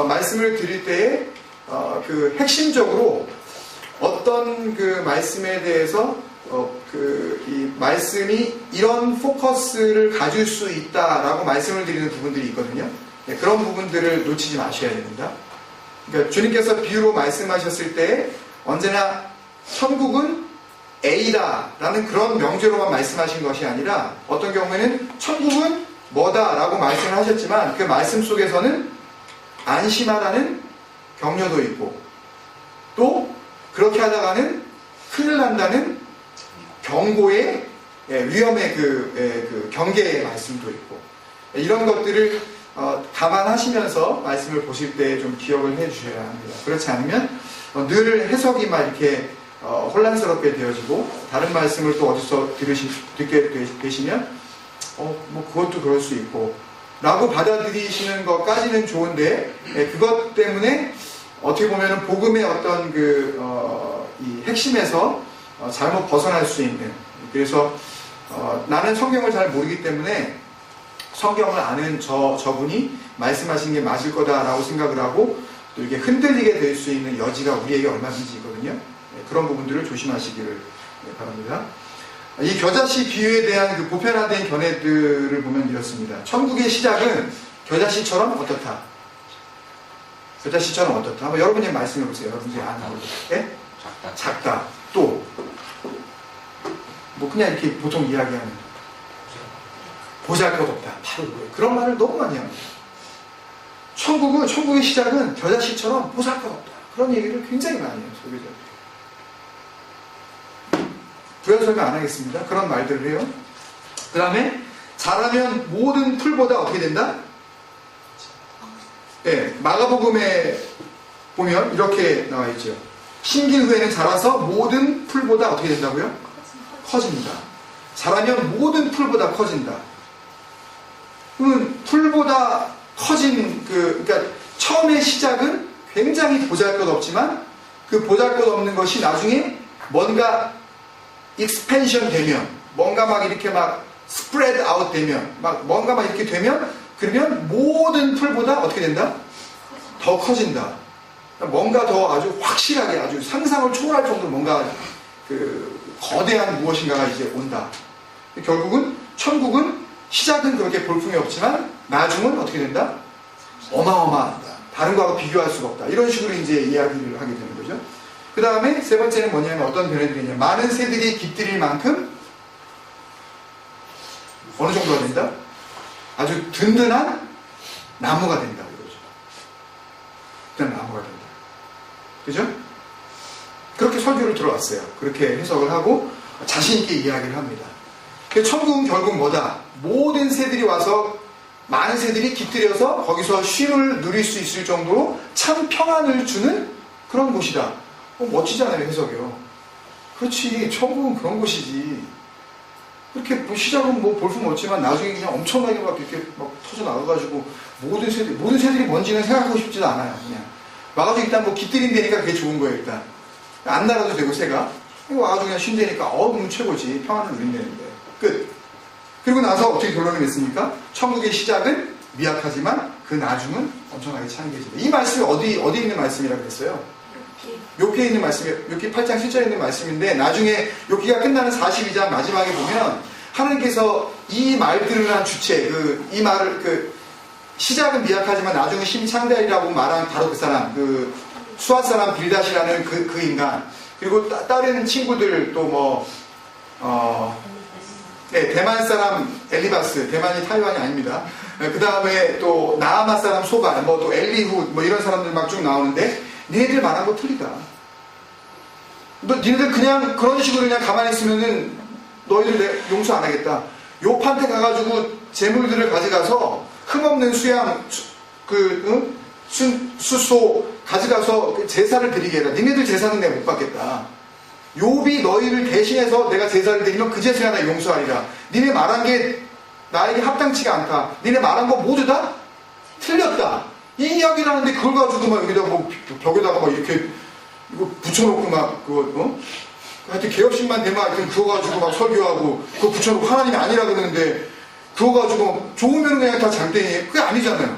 말씀을 드릴 때에 그 핵심적으로 어떤 그 말씀에 대해서 이 말씀이 이런 포커스를 가질 수 있다라고 말씀을 드리는 부분들이 있거든요. 네, 그런 부분들을 놓치지 마셔야 됩니다. 그러니까 주님께서 비유로 말씀하셨을 때 언제나 천국은 A다라는 그런 명제로만 말씀하신 것이 아니라 어떤 경우에는 천국은 뭐다라고 말씀을 하셨지만 그 말씀 속에서는 안심하라는 격려도 있고 또 그렇게 하다가는 큰일 난다는 경고의 위험의 그 경계의 말씀도 있고 이런 것들을 감안하시면서 말씀을 보실 때 좀 기억을 해 주셔야 합니다. 그렇지 않으면 늘 해석이 막 이렇게 혼란스럽게 되어지고 다른 말씀을 또 어디서 듣게 되시면 그것도 그럴 수 있고 라고 받아들이시는 것까지는 좋은데 그것 때문에 어떻게 보면 복음의 어떤 이 핵심에서 잘못 벗어날 수 있는 그래서 나는 성경을 잘 모르기 때문에 성경을 아는 저분이 말씀하신 게 맞을 거다라고 생각을 하고 또 이렇게 흔들리게 될 수 있는 여지가 우리에게 얼마든지 있거든요. 그런 부분들을 조심하시기를 바랍니다. 이 겨자씨 비유에 대한 그 보편화된 견해들을 보면 이렇습니다. 천국의 시작은 겨자씨처럼 어떻다? 겨자씨처럼 어떻다? 한번 여러분이 말씀해 보세요. 여러분들이 아는 걸로. 예? 작다. 또 그냥 이렇게 보통 이야기하는 보잘것없다. 바로 그거예요. 그런 말을 너무 많이 합니다. 천국의 시작은 겨자씨처럼 보잘것없다. 그런 얘기를 굉장히 많이 해요. 소비자들이. 부연 설명 안 하겠습니다. 그런 말들을 해요. 그 다음에 잘하면 모든 풀보다 어떻게 된다? 예, 마가복음에 보면 이렇게 나와 있죠. 심긴 후에는 자라서 모든 풀보다 어떻게 된다고요? 커진다. 자라면 모든 풀보다 커진다. 그러면 풀보다 커진 그러니까 처음의 시작은 굉장히 보잘것없지만 그 보잘것없는 것이 나중에 뭔가 익스펜션 되면, 뭔가 막 이렇게 막 스프레드 아웃 되면, 막 뭔가 막 이렇게 되면, 그러면 모든 풀보다 어떻게 된다? 더 커진다. 뭔가 더 아주 확실하게, 아주 상상을 초월할 정도로 뭔가 그 거대한 무엇인가가 이제 온다. 결국은 천국은 시작은 그렇게 볼품이 없지만 나중은 어떻게 된다? 어마어마하다. 다른 거하고 비교할 수가 없다. 이런 식으로 이제 이야기를 하게 되는 거죠. 그 다음에 세 번째는 뭐냐면 어떤 변화들이 있냐. 많은 새들이 깃들일 만큼 어느 정도가 된다? 아주 든든한 나무가 된다. 이거죠. 든든한 나무가 된다. 그죠? 그렇게 설교를 들어왔어요. 그렇게 해석을 하고 자신있게 이야기를 합니다. 천국은 결국 뭐다? 모든 새들이 와서 많은 새들이 깃들여서 거기서 쉼을 누릴 수 있을 정도로 참 평안을 주는 그런 곳이다. 멋지잖아요, 해석이요. 그렇지, 천국은 그런 곳이지. 그렇게 뭐 시작은 뭐 볼품 없지만 나중에 그냥 엄청나게 막 이렇게 막 터져 나가가지고 모든 새들이 뭔지는 생각하고 싶지도 않아요. 그냥 와가지고 일단 뭐 깃들인다니까 그게 좋은 거예요. 일단 안 날아도 되고 새가 와가지고 그냥 쉰다니까 그럼 최고지. 평안을 누린다는데 끝. 그리고 나서 어떻게 결론을 냈습니까? 천국의 시작은 미약하지만 그 나중은 엄청나게 찬개진다. 이 말씀이 어디 있는 말씀이라고 했어요? 욥기에 있는 말씀이, 욥기 8장 7절에 있는 말씀인데, 나중에 욥기가 끝나는 42장 마지막에 보면 하나님께서 이 말들을 한 주체, 이 말을 시작은 미약하지만 나중은 힘이 창대하리라고 말한 바로 그 사람, 수아 사람 빌닷이라는 그 인간, 그리고 다른 친구들 또 네, 대만 사람 엘리바스, 대만이 타이완이 아닙니다. 그 다음에 또 나아마 사람 소발, 또 엘리훗, 이런 사람들 막 쭉 나오는데, 니네들 말한 거 틀리다. 니네들 그냥 그런 식으로 그냥 가만히 있으면은 너희들 용서 안 하겠다. 욥한테 가가지고 재물들을 가져가서 흠없는 수양, 수소 가져가서 제사를 드리게 해라. 니네들 제사는 내가 못 받겠다. 욥이 너희를 대신해서 내가 제사를 드리면 그 제사가 나 용서하리라. 니네 말한 게 나에게 합당치가 않다. 니네 말한 거 모두 다 틀렸다. 이 이야기를 하는데 그걸 가지고 막 여기다 벽에다가 막 이렇게 이거 붙여놓고 막 하여튼 개업식만 되면 하여튼 그거 가지고 막 설교하고 그거 붙여놓고 하나님이 아니라 그러는데 그거 가지고 좋으면 그냥 다 장땡이에요. 그게 아니잖아요.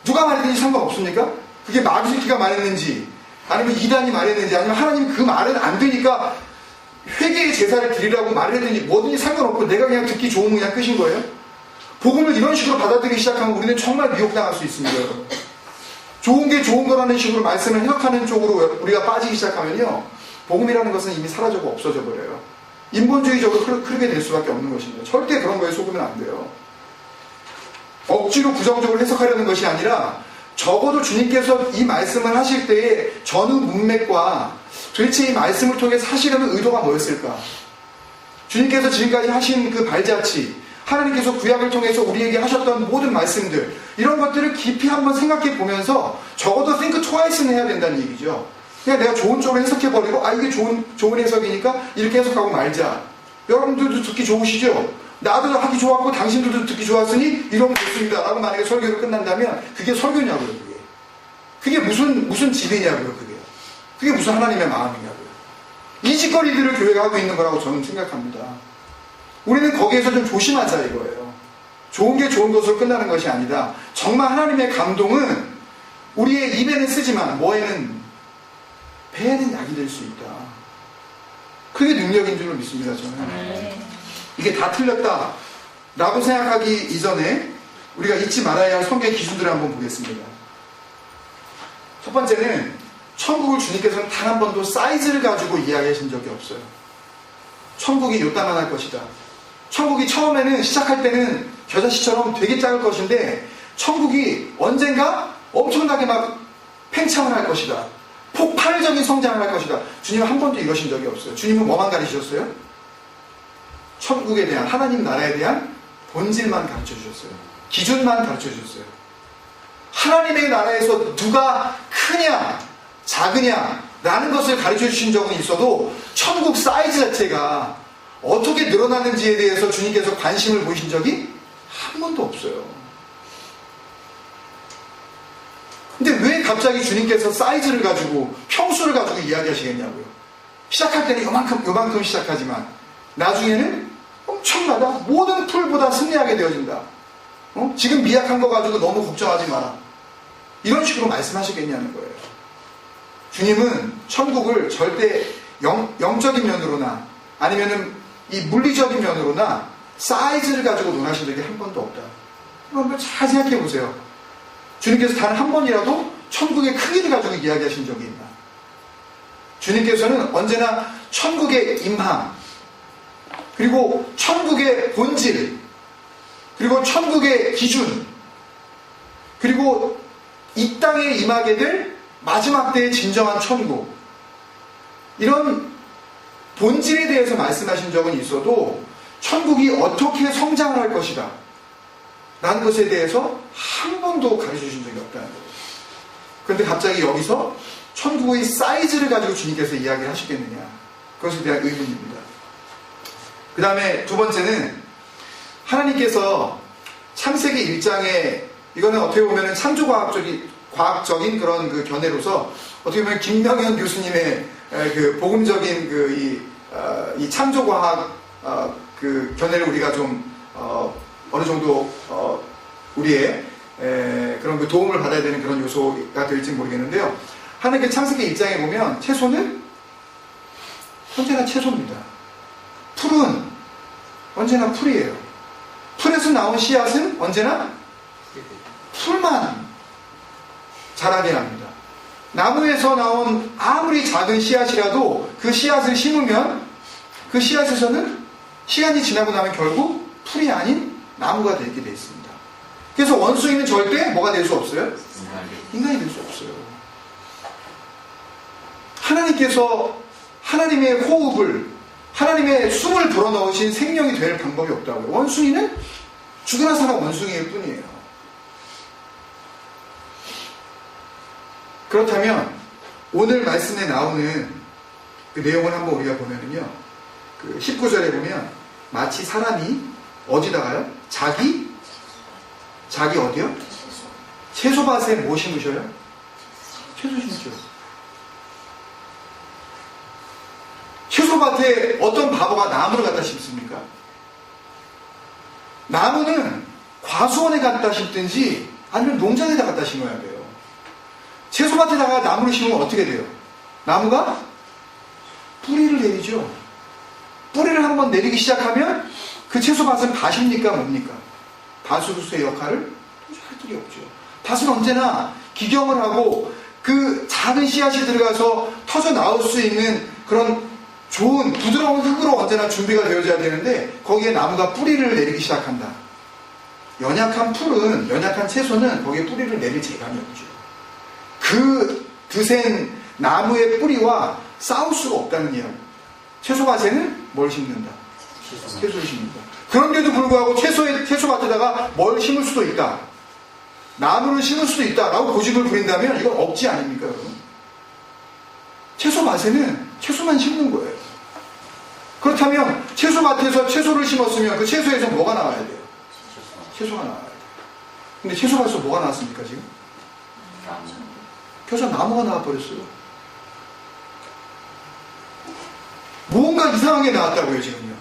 누가 말했는지 상관없습니까? 그게 마귀새끼가 말했는지 아니면 이단이 말했는지 아니면 하나님이 그 말은 안 되니까 회개의 제사를 드리라고 말을 했는지 뭐든지 상관없고 내가 그냥 듣기 좋으면 그냥 끝인 거예요? 복음을 이런 식으로 받아들이기 시작하면 우리는 정말 미혹당할 수 있습니다. 여러분. 좋은 게 좋은 거라는 식으로 말씀을 해석하는 쪽으로 우리가 빠지기 시작하면요, 복음이라는 것은 이미 사라지고 없어져 버려요. 인본주의적으로 흐르게 될 수밖에 없는 것입니다. 절대 그런 거에 속으면 안 돼요. 억지로 부정적으로 해석하려는 것이 아니라 적어도 주님께서 이 말씀을 하실 때의 전후 문맥과 도대체 이 말씀을 통해 하시려는 의도가 뭐였을까? 주님께서 지금까지 하신 그 발자취, 하나님께서 구약을 통해서 우리에게 하셨던 모든 말씀들, 이런 것들을 깊이 한번 생각해 보면서 적어도 think twice는 해야 된다는 얘기죠. 그냥 내가 좋은 쪽으로 해석해버리고 이게 좋은 해석이니까 이렇게 해석하고 말자. 여러분들도 듣기 좋으시죠? 나도 하기 좋았고 당신들도 듣기 좋았으니 이러면 좋습니다 라고 만약에 설교를 끝난다면 그게 설교냐고요. 그게 무슨 지혜냐고요. 그게 무슨 하나님의 마음이냐고요. 이 짓거리들을 교회가 하고 있는 거라고 저는 생각합니다. 우리는 거기에서 좀 조심하자 이거예요. 좋은 게 좋은 것으로 끝나는 것이 아니다. 정말 하나님의 감동은 우리의 입에는 쓰지만 배에는 약이 될 수 있다. 그게 능력인 줄로 믿습니다. 저는. 이게 다 틀렸다 라고 생각하기 이전에 우리가 잊지 말아야 할 성경의 기준들을 한번 보겠습니다. 첫 번째는 천국을 주님께서는 단 한 번도 사이즈를 가지고 이야기하신 적이 없어요. 천국이 요따만할 것이다. 천국이 처음에는 시작할 때는 겨자씨처럼 되게 작을 것인데 천국이 언젠가 엄청나게 막 팽창을 할 것이다. 폭발적인 성장을 할 것이다. 주님은 한 번도 이러신 적이 없어요. 주님은 뭐만 가르치셨어요? 천국에 대한, 하나님 나라에 대한 본질만 가르쳐 주셨어요. 기준만 가르쳐 주셨어요. 하나님의 나라에서 누가 크냐 작으냐 라는 것을 가르쳐 주신 적은 있어도 천국 사이즈 자체가 어떻게 늘어나는지에 대해서 주님께서 관심을 보이신 적이 한 번도 없어요. 근데 왜 갑자기 주님께서 사이즈를 가지고 평수를 가지고 이야기하시겠냐고요. 시작할 때는 요만큼 시작하지만 나중에는 엄청나다. 모든 풀보다 승리하게 되어진다. 지금 미약한 거 가지고 너무 걱정하지 마라. 이런 식으로 말씀하시겠냐는 거예요. 주님은 천국을 절대 영적인 면으로나 아니면은 이 물리적인 면으로나 사이즈를 가지고 논하신 적이 한 번도 없다. 한번 잘 생각해 보세요. 주님께서 단 한 번이라도 천국의 크기를 가지고 이야기하신 적이 있나? 주님께서는 언제나 천국의 임함, 그리고 천국의 본질, 그리고 천국의 기준, 그리고 이 땅에 임하게 될 마지막 때의 진정한 천국, 이런 본질에 대해서 말씀하신 적은 있어도 천국이 어떻게 성장을 할 것이다 라는 것에 대해서 한 번도 가르쳐 주신 적이 없다는 거예요. 그런데 갑자기 여기서 천국의 사이즈를 가지고 주님께서 이야기를 하시겠느냐, 그것에 대한 의문입니다. 그 다음에 두 번째는 하나님께서 창세기 1장에, 이거는 어떻게 보면 창조과학적인 그런 그 견해로서 어떻게 보면 김명현 교수님의 그 복음적인 이 창조과학 그 견해를 우리가 좀 어느 정도 우리의 그런 그 도움을 받아야 되는 그런 요소가 될지 모르겠는데요. 하나님께 창세기 1장에 보면 채소는 언제나 채소입니다. 풀은 언제나 풀이에요. 풀에서 나온 씨앗은 언제나 풀만 자라게 합니다. 나무에서 나온 아무리 작은 씨앗이라도 그 씨앗을 심으면 그 씨앗에서는 시간이 지나고 나면 결국 풀이 아닌 나무가 되게 되어 있습니다. 그래서 원숭이는 절대 뭐가 될 수 없어요? 인간이 될 수 없어요. 하나님께서 하나님의 호흡을, 하나님의 숨을 불어넣으신 생명이 될 방법이 없다고요. 원숭이는 죽으나 사나 원숭이일 뿐이에요. 그렇다면 오늘 말씀에 나오는 그 내용을 한번 우리가 보면은요, 그 19절에 보면 마치 사람이 어디다가요? 자기 어디요? 채소밭에 뭐 심으셔요? 채소 심죠. 채소밭에 어떤 바보가 나무를 갖다 심습니까? 나무는 과수원에 갖다 심든지 아니면 농장에다 갖다 심어야 돼요. 채소밭에다가 나무를 심으면 어떻게 돼요? 나무가 뿌리를 내리죠. 뿌리를 한번 내리기 시작하면 그 채소밭은 밭입니까 뭡니까? 밭으로서의 역할을 할 길이 없죠. 밭은 언제나 기경을 하고 그 작은 씨앗이 들어가서 터져 나올 수 있는 그런 좋은 부드러운 흙으로 언제나 준비가 되어져야 되는데 거기에 나무가 뿌리를 내리기 시작한다. 연약한 풀은, 연약한 채소는 거기에 뿌리를 내릴 재간이 없죠. 그 드센 나무의 뿌리와 싸울 수가 없다는 이야기. 채소밭에는 뭘 심는다? 채소를 심는다. 그런데도 불구하고 채소밭에다가 뭘 심을 수도 있다. 나무를 심을 수도 있다. 라고 고집을 부린다면 이건 억지 아닙니까, 여러분? 채소밭에는 채소만 심는 거예요. 그렇다면 채소밭에서 채소를 심었으면 그 채소에서 뭐가 나와야 돼요? 채소가 나와야 돼요. 근데 채소밭에서 뭐가 나왔습니까, 지금? 그래서 나무가 나와버렸어요. 뭔가 이상한 게 나왔다고요, 지금요.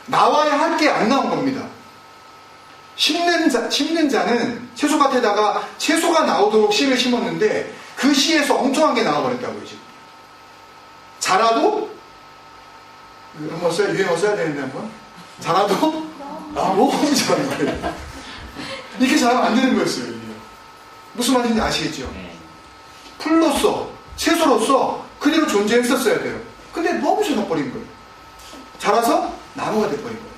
나와야 할 게 안 나온 겁니다. 심는 자는 채소밭에다가 채소가 나오도록 씨를 심었는데 그 씨에서 엉뚱한 게 나와버렸다고요, 지금. 자라도, 한번 유행어 써야 되는데 한번. 자라도 너무 잘하는 거예요. 이렇게 잘하면 안 되는 거였어요, 이게. 무슨 말인지 아시겠죠? 풀로서, 채소로서 그대로 존재했었어야 돼요. 근데 너무 젖어버린 거예요. 자라서 나무가 돼버린 거예요.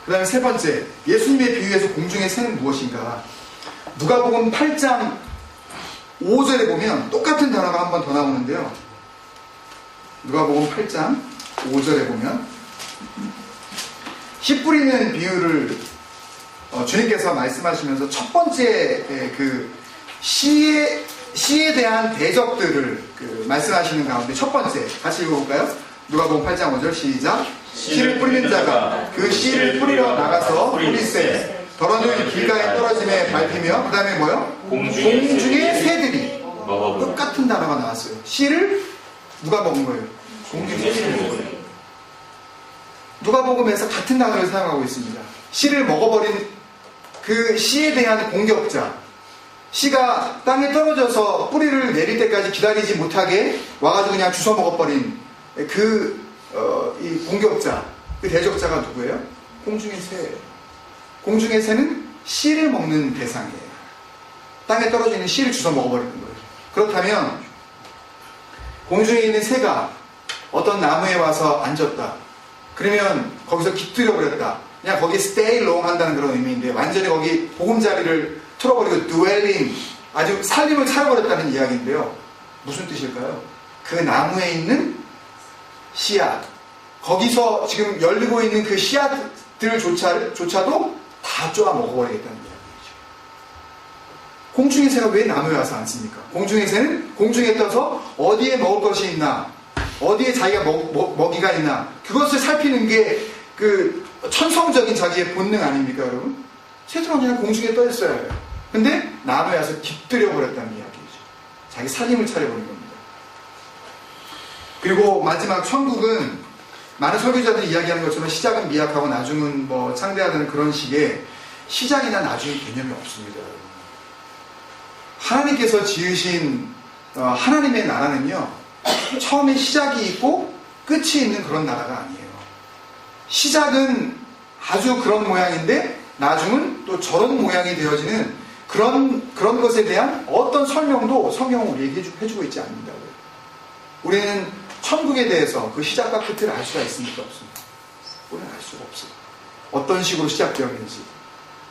그 다음에 세 번째, 예수님의 비유에서 공중의 새는 무엇인가? 누가복음 8장 5절에 보면 똑같은 단어가 한 번 더 나오는데요. 누가복음 8장 5절에 보면 씨 뿌리는 비유를 주님께서 말씀하시면서 첫 번째 그 시에 대한 대적들을 말씀하시는 가운데 첫 번째 같이 읽어볼까요? 누가복음 8장 5절 시작. 씨를 뿌리는 자가 그 씨를 뿌리러 나가서 뿌리세 더러는 길가에 떨어짐에 밟히며 그 다음에 뭐요? 공중의 새들이 똑같은 단어가 나왔어요. 씨를 누가 먹은 거예요? 공중의 새들이 먹은 거예요. 누가복음에서 같은 단어를 사용하고 있습니다. 씨를 먹어버린 그 씨에 대한 공격자, 씨가 땅에 떨어져서 뿌리를 내릴 때까지 기다리지 못하게 와가지고 그냥 주워 먹어버린 이 공격자, 그 대적자가 누구예요? 공중의 새예요. 공중의 새는 씨를 먹는 대상이에요. 땅에 떨어져 있는 씨를 주워 먹어버리는 거예요. 그렇다면 공중에 있는 새가 어떤 나무에 와서 앉았다. 그러면 거기서 깃들여 버렸다. 그냥 거기 stay long 한다는 그런 의미인데 완전히 거기 보금자리를 틀어버리고 dwelling, 아주 살림을 차려버렸다는 이야기인데요. 무슨 뜻일까요? 그 나무에 있는 씨앗, 거기서 지금 열리고 있는 그 씨앗들조차도 다 쪼아 먹어버리겠다는 이야기죠. 공중의 새가 왜 나무에 와서 앉습니까? 공중의 새는 공중에 떠서 어디에 먹을 것이 있나, 어디에 자기가 먹이가 있나, 그것을 살피는 게 그 천성적인 자기의 본능 아닙니까, 여러분? 새들은 그냥 공중에 떠 있어야 해요. 근데 나무에 와서 깃들여 버렸다는 이야기죠. 자기 살림을 차려버린 겁니다. 그리고 마지막 천국은 많은 설교자들이 이야기하는 것처럼 시작은 미약하고 나중은 뭐 창대하다는 그런 식의 시작이나 나중의 개념이 없습니다. 여러분. 하나님께서 지으신 하나님의 나라는요, 처음에 시작이 있고 끝이 있는 그런 나라가 아니에요. 시작은 아주 그런 모양인데 나중은 또 저런 모양이 되어지는 그런 것에 대한 어떤 설명도 성경은 우리에게 해주고 있지 않는다고요. 우리는 천국에 대해서 그 시작과 끝을 알 수가 있습니까? 없습니까? 우리는 알 수가 없어요. 어떤 식으로 시작되었는지,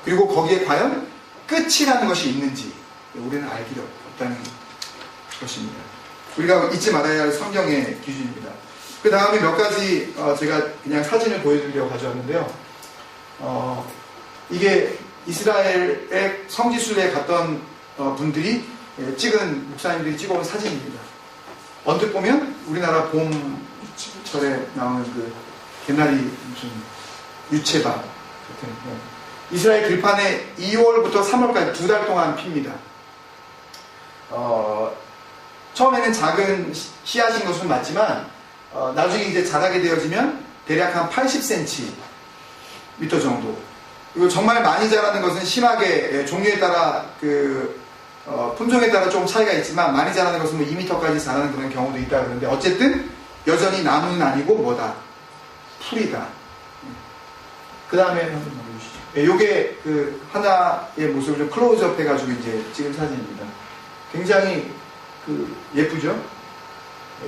그리고 거기에 과연 끝이라는 것이 있는지 우리는 알 길이 없다는 것입니다. 우리가 잊지 말아야 할 성경의 기준입니다. 그 다음에 몇 가지 제가 그냥 사진을 보여드리려고 가져왔는데요. 이게 이스라엘의 성지순례에 갔던 분들이 찍은, 목사님들이 찍어온 사진입니다. 언뜻 보면 우리나라 봄철에 나오는 그 개나리 무슨 유채밭 같은, 이스라엘 들판에 2월부터 3월까지 2달 동안 핍니다. 처음에는 작은 씨앗인 것은 맞지만 나중에 이제 자라게 되어지면 대략 한 80cm 정도. 그리고 정말 많이 자라는 것은 심하게 종류에 따라 품종에 따라 조금 차이가 있지만 많이 자라는 것은 뭐 2m까지 자라는 그런 경우도 있다 그러는데 어쨌든 여전히 나무는 아니고 뭐다? 풀이다. 그 다음에 한번 보여주시죠. 요게 그 하나의 모습을 좀 클로즈업 해가지고 이제 찍은 사진입니다. 굉장히 예쁘죠?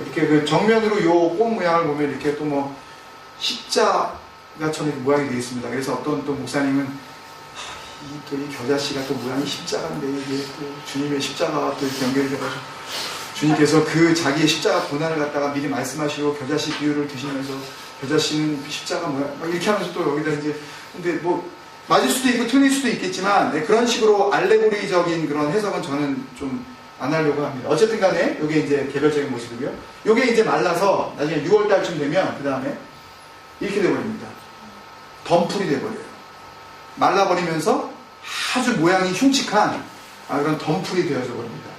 이렇게 그 정면으로 요 꽃 모양을 보면 이렇게 또 뭐 십자가처럼 모양이 되어 있습니다. 그래서 어떤 또 목사님은 이 겨자씨가 또 모양이 십자가인데 이게 또 주님의 십자가와 또 이렇게 연결이 돼가지고 주님께서 그 자기의 십자가 고난을 갖다가 미리 말씀하시고 겨자씨 비유를 드시면서 겨자씨는 십자가 모양 막 이렇게 하면서 또 여기다 이제 근데 뭐 맞을 수도 있고 틀릴 수도 있겠지만 그런 식으로 알레고리적인 그런 해석은 저는 좀 안 하려고 합니다. 어쨌든 간에 이게 이제 개별적인 모습이고요. 이게 이제 말라서 나중에 6월달쯤 되면 그 다음에 이렇게 돼버립니다. 덤풀이 돼버려요. 말라버리면서 아주 모양이 흉측한 그런 덤풀이 되어져 버립니다.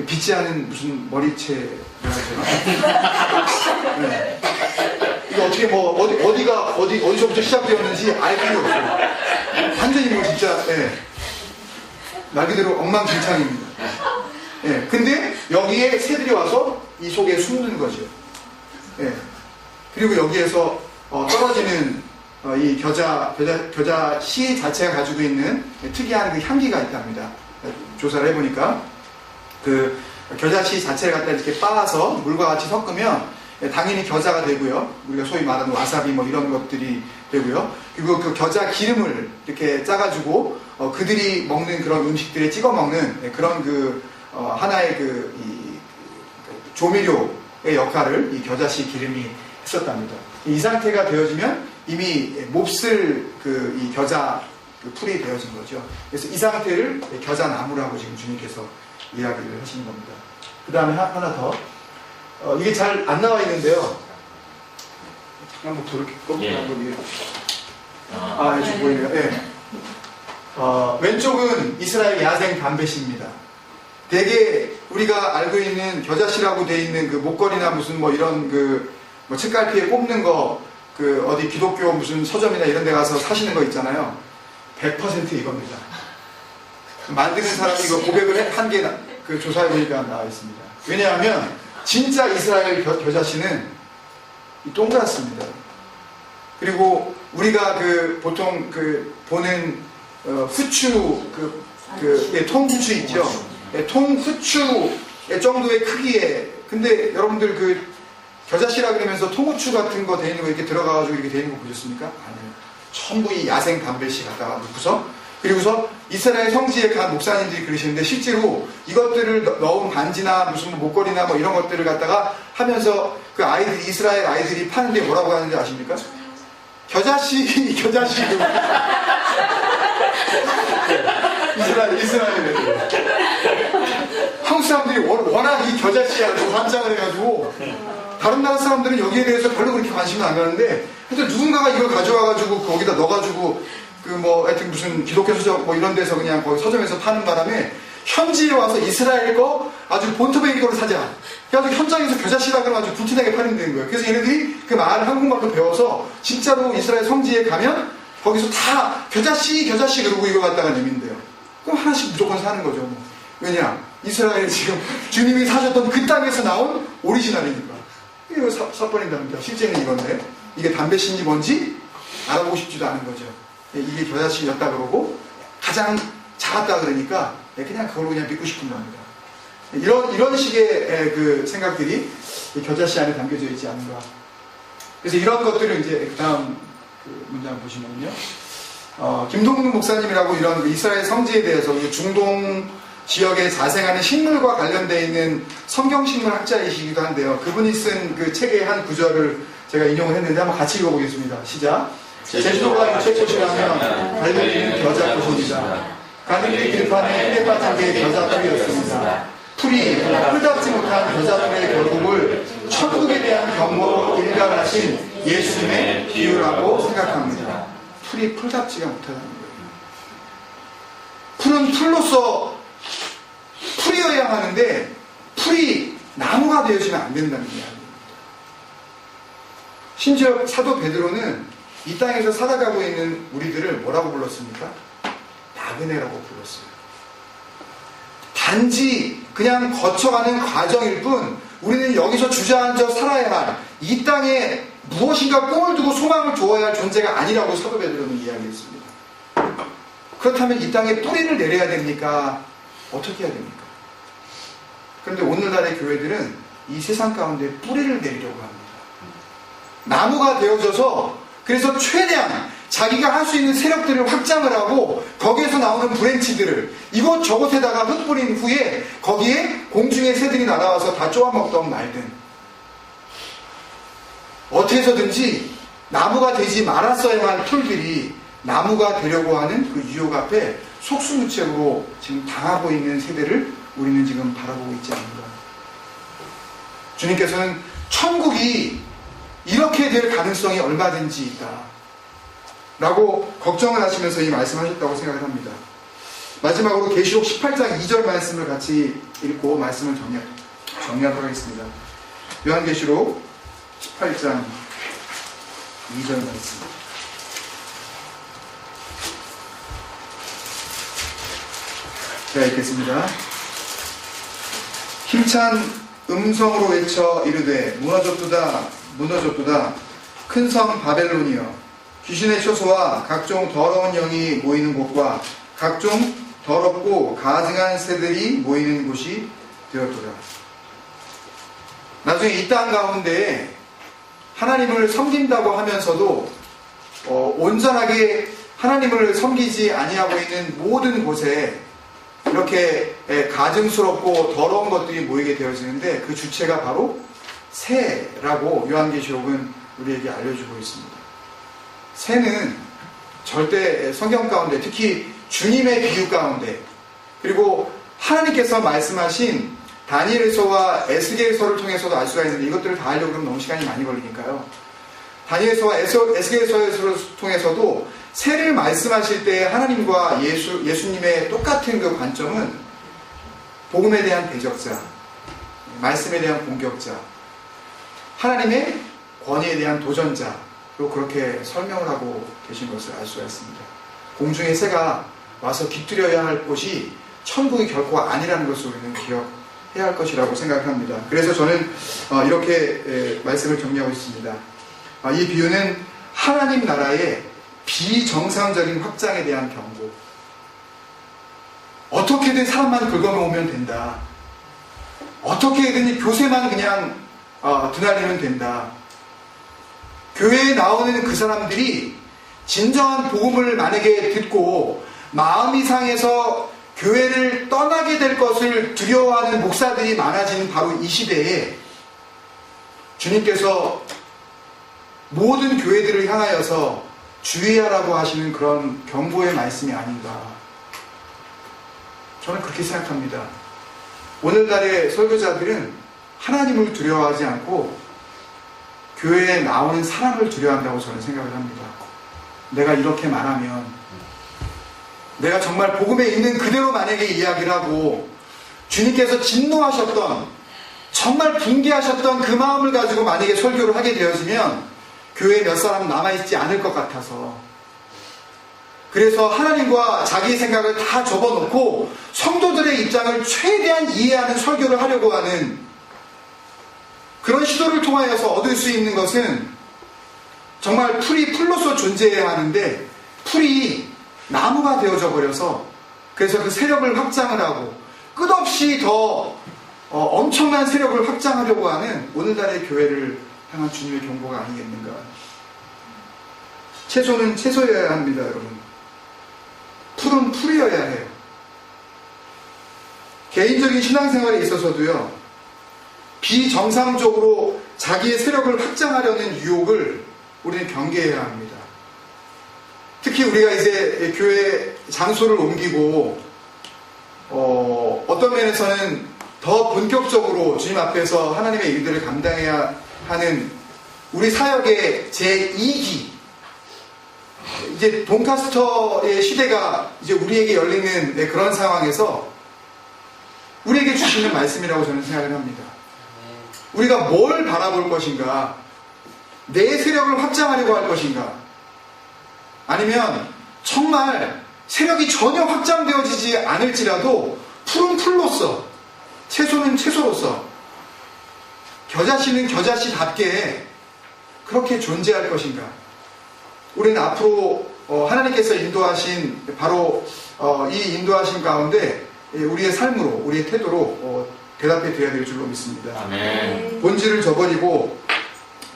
빛지 않은 무슨 머리채 네. 이거 어떻게 뭐 어디서부터 시작되었는지 알 필요 없어요. 완전히 뭐 진짜 말 그대로 엉망진창입니다. 근데 여기에 새들이 와서 이 속에 숨는 거죠. 그리고 여기에서 떨어지는 이 겨자 씨 자체가 가지고 있는 특이한 그 향기가 있답니다. 조사를 해보니까 그 겨자 씨 자체를 갖다 이렇게 빻아서 물과 같이 섞으면 당연히 겨자가 되고요. 우리가 소위 말하는 와사비 뭐 이런 것들이 되고요. 그리고 그 겨자 기름을 이렇게 짜가지고 그들이 먹는 그런 음식들에 찍어 먹는 그런 하나의 이 조미료의 역할을 이 겨자씨 기름이 했었답니다. 이 상태가 되어지면 이미 몹쓸 이 겨자 풀이 되어진 거죠. 그래서 이 상태를 겨자나무라고 지금 주님께서 이야기를 하시는 겁니다. 그 다음에 하나 더. 이게 잘 안 나와 있는데요. 잠깐 뭐 이렇게 꺾고 한번 지금 보이네요. 예. 왼쪽은 이스라엘 야생 담배씨입니다. 대개 우리가 알고 있는 겨자씨라고 돼 있는 그 목걸이나 무슨 뭐 이런 뭐 책갈피에 꼽는 거 어디 기독교 무슨 서점이나 이런 데 가서 사시는 거 있잖아요. 100% 이겁니다. 만드는 사람이 이거 고백을 한 게 조사해 보니까 나와 있습니다. 왜냐하면 진짜 이스라엘 겨자씨는 동그랗습니다. 그리고 우리가 보통 보는 후추 통후추 있죠. 통후추 정도의 크기에, 근데 여러분들 겨자씨라 그러면서 통후추 같은 거 돼 있는 거 이렇게 들어가가지고 이렇게 돼 있는 거 보셨습니까? 아니요. 전부 이 야생 담배씨 갖다가 놓고서, 그리고서 이스라엘 성지에 간 목사님들이 그러시는데, 실제로 이것들을 넣은 반지나 무슨 목걸이나 뭐 이런 것들을 갖다가 하면서 이스라엘 아이들이 파는데 뭐라고 하는지 아십니까? 겨자씨. 이스라엘 애들. 한국 사람들이 워낙 이 겨자씨하고 환장을 해가지고, 다른 나라 사람들은 여기에 대해서 별로 그렇게 관심을 안 가는데, 근데 누군가가 이걸 가져와가지고 거기다 넣어가지고 하여튼 무슨 기독교 서점 뭐 이런 데서 그냥 거기 서점에서 파는 바람에 현지에 와서 이스라엘 거 아주 본토베이 거를 사자. 그래가지고 현장에서 겨자씨라 그러면 아주 불티나게 팔린다는 거예요. 그래서 얘네들이 그 말을 한국말로 배워서 진짜로 이스라엘 성지에 가면 거기서 다 겨자씨 그러고 이거 갖다가 내민대요. 그럼 하나씩 무조건 사는 거죠. 뭐. 왜냐? 이스라엘 지금 주님이 사셨던 그 땅에서 나온 오리지널이니까. 이거 사버린답니다. 실제는 이건데, 이게 담배씨인지 뭔지 알아보고 싶지도 않은 거죠. 이게 겨자씨였다 그러고 가장 작았다 그러니까 그냥 그걸로 그냥 믿고 싶은 겁니다. 이런 식의 생각들이 겨자씨 안에 담겨져 있지 않은가. 그래서 이런 것들을 이제 그 다음 문장 보시면요. 김동국 목사님이라고 이런 이스라엘 성지에 대해서 중동 지역에 자생하는 식물과 관련되어 있는 성경식물 학자이시기도 한데요. 그분이 쓴 책의 한 구절을 제가 인용을 했는데 한번 같이 읽어보겠습니다. 시작. 제주도가 유채꽃이라면 갈매기는 겨자꽃입니다. 가는길 들판에 흙에 빠진 게 겨자풀이었습니다. 풀이 풀답지 못한 겨자풀의 결국을 천국에 대한 경고로 일갈하신 예수님의 비유라고 생각합니다. 풀이 풀답지가 못하다는 거예요. 풀은 풀로서 풀이어야 하는데 풀이 나무가 되어지면 안 된다는 이야기입니다. 심지어 사도 베드로는 이 땅에서 살아가고 있는 우리들을 뭐라고 불렀습니까? 나그네라고 불렀어요. 단지 그냥 거쳐가는 과정일 뿐 우리는 여기서 주저앉아 살아야 할 이 땅에 무엇인가 꿈을 두고 소망을 두어야 할 존재가 아니라고 사도 베드로는 이야기했습니다. 그렇다면 이 땅에 뿌리를 내려야 됩니까? 어떻게 해야 됩니까? 그런데 오늘날의 교회들은 이 세상 가운데 뿌리를 내리려고 합니다. 나무가 되어져서 그래서 최대한 자기가 할 수 있는 세력들을 확장을 하고 거기에서 나오는 브랜치들을 이곳저곳에다가 흩뿌린 후에 거기에 공중의 새들이 날아와서 다 쪼아먹던 말든 어떻게 해서든지 나무가 되지 말았어야 할 풀들이 나무가 되려고 하는 그 유혹 앞에 속수무책으로 지금 당하고 있는 세대를 우리는 지금 바라보고 있지 않는가. 주님께서는 천국이 이렇게 될 가능성이 얼마든지 있다 라고 걱정을 하시면서 이 말씀하셨다고 생각을 합니다. 마지막으로 계시록 18장 2절 말씀을 같이 읽고 말씀을 정리하도록 하겠습니다. 요한계시록 18장 2절 말씀. 제가 읽겠습니다. 힘찬 음성으로 외쳐 이르되 무너졌도다 무너졌도다 큰 성 바벨론이여 귀신의 처소와 각종 더러운 영이 모이는 곳과 각종 더럽고 가증한 새들이 모이는 곳이 되었도다. 나중에 이 땅 가운데 하나님을 섬긴다고 하면서도 온전하게 하나님을 섬기지 아니하고 있는 모든 곳에 이렇게 가증스럽고 더러운 것들이 모이게 되어지는데 그 주체가 바로 새라고 요한계시록은 우리에게 알려주고 있습니다. 새는 절대 성경 가운데, 특히 주님의 비유 가운데, 그리고 하나님께서 말씀하신 다니엘서와 에스겔서를 통해서도 알 수가 있는데, 이것들을 다 하려고 그러면 너무 시간이 많이 걸리니까요. 다니엘서와 에스겔서를 통해서도 새를 말씀하실 때 하나님과 예수님의 똑같은 그 관점은 복음에 대한 대적자, 말씀에 대한 공격자, 하나님의 권위에 대한 도전자로 그렇게 설명을 하고 계신 것을 알 수가 있습니다. 공중의 새가 와서 깃들여야 할 곳이 천국이 결코 아니라는 것을 우리는 기억해야 할 것이라고 생각합니다. 그래서 저는 이렇게 말씀을 정리하고 있습니다. 이 비유는 하나님 나라의 비정상적인 확장에 대한 경고. 어떻게든 사람만 긁어놓으면 된다. 어떻게든 교세만 그냥 드날리면 된다. 교회에 나오는 그 사람들이 진정한 복음을 만약에 듣고 마음이 상해서 교회를 떠나게 될 것을 두려워하는 목사들이 많아진 바로 이 시대에 주님께서 모든 교회들을 향하여서 주의하라고 하시는 그런 경고의 말씀이 아닌가. 저는 그렇게 생각합니다. 오늘날의 설교자들은 하나님을 두려워하지 않고 교회에 나오는 사람을 두려워한다고 저는 생각을 합니다. 내가 이렇게 말하면, 내가 정말 복음에 있는 그대로 만약에 이야기를 하고 주님께서 진노하셨던, 정말 붕괴하셨던 그 마음을 가지고 만약에 설교를 하게 되어지면 교회에 몇 사람 남아있지 않을 것 같아서, 그래서 하나님과 자기의 생각을 다 접어놓고 성도들의 입장을 최대한 이해하는 설교를 하려고 하는 그런 시도를 통하여서 얻을 수 있는 것은, 정말 풀이 풀로서 존재해야 하는데 풀이 나무가 되어져 버려서, 그래서 그 세력을 확장을 하고 끝없이 더 엄청난 세력을 확장하려고 하는 오늘날의 교회를 향한 주님의 경고가 아니겠는가. 채소는 채소여야 합니다, 여러분. 풀은 풀이어야 해요. 개인적인 신앙생활에 있어서도요, 비정상적으로 자기의 세력을 확장하려는 유혹을 우리는 경계해야 합니다. 특히 우리가 이제 교회 장소를 옮기고 어떤 면에서는 더 본격적으로 주님 앞에서 하나님의 일들을 감당해야 하는 우리 사역의 제2기, 이제 돈카스터의 시대가 이제 우리에게 열리는 그런 상황에서 우리에게 주시는 말씀이라고 저는 생각을 합니다. 우리가 뭘 바라볼 것인가? 내 세력을 확장하려고 할 것인가? 아니면 정말 세력이 전혀 확장되어지지 않을지라도 풀은 풀로서, 채소는 채소로서, 겨자씨는 겨자씨답게 그렇게 존재할 것인가? 우리는 앞으로 하나님께서 인도하신 바로 이 인도하신 가운데 우리의 삶으로, 우리의 태도로 대답해 드려야 될 줄로 믿습니다. 아멘. 본질을 저버리고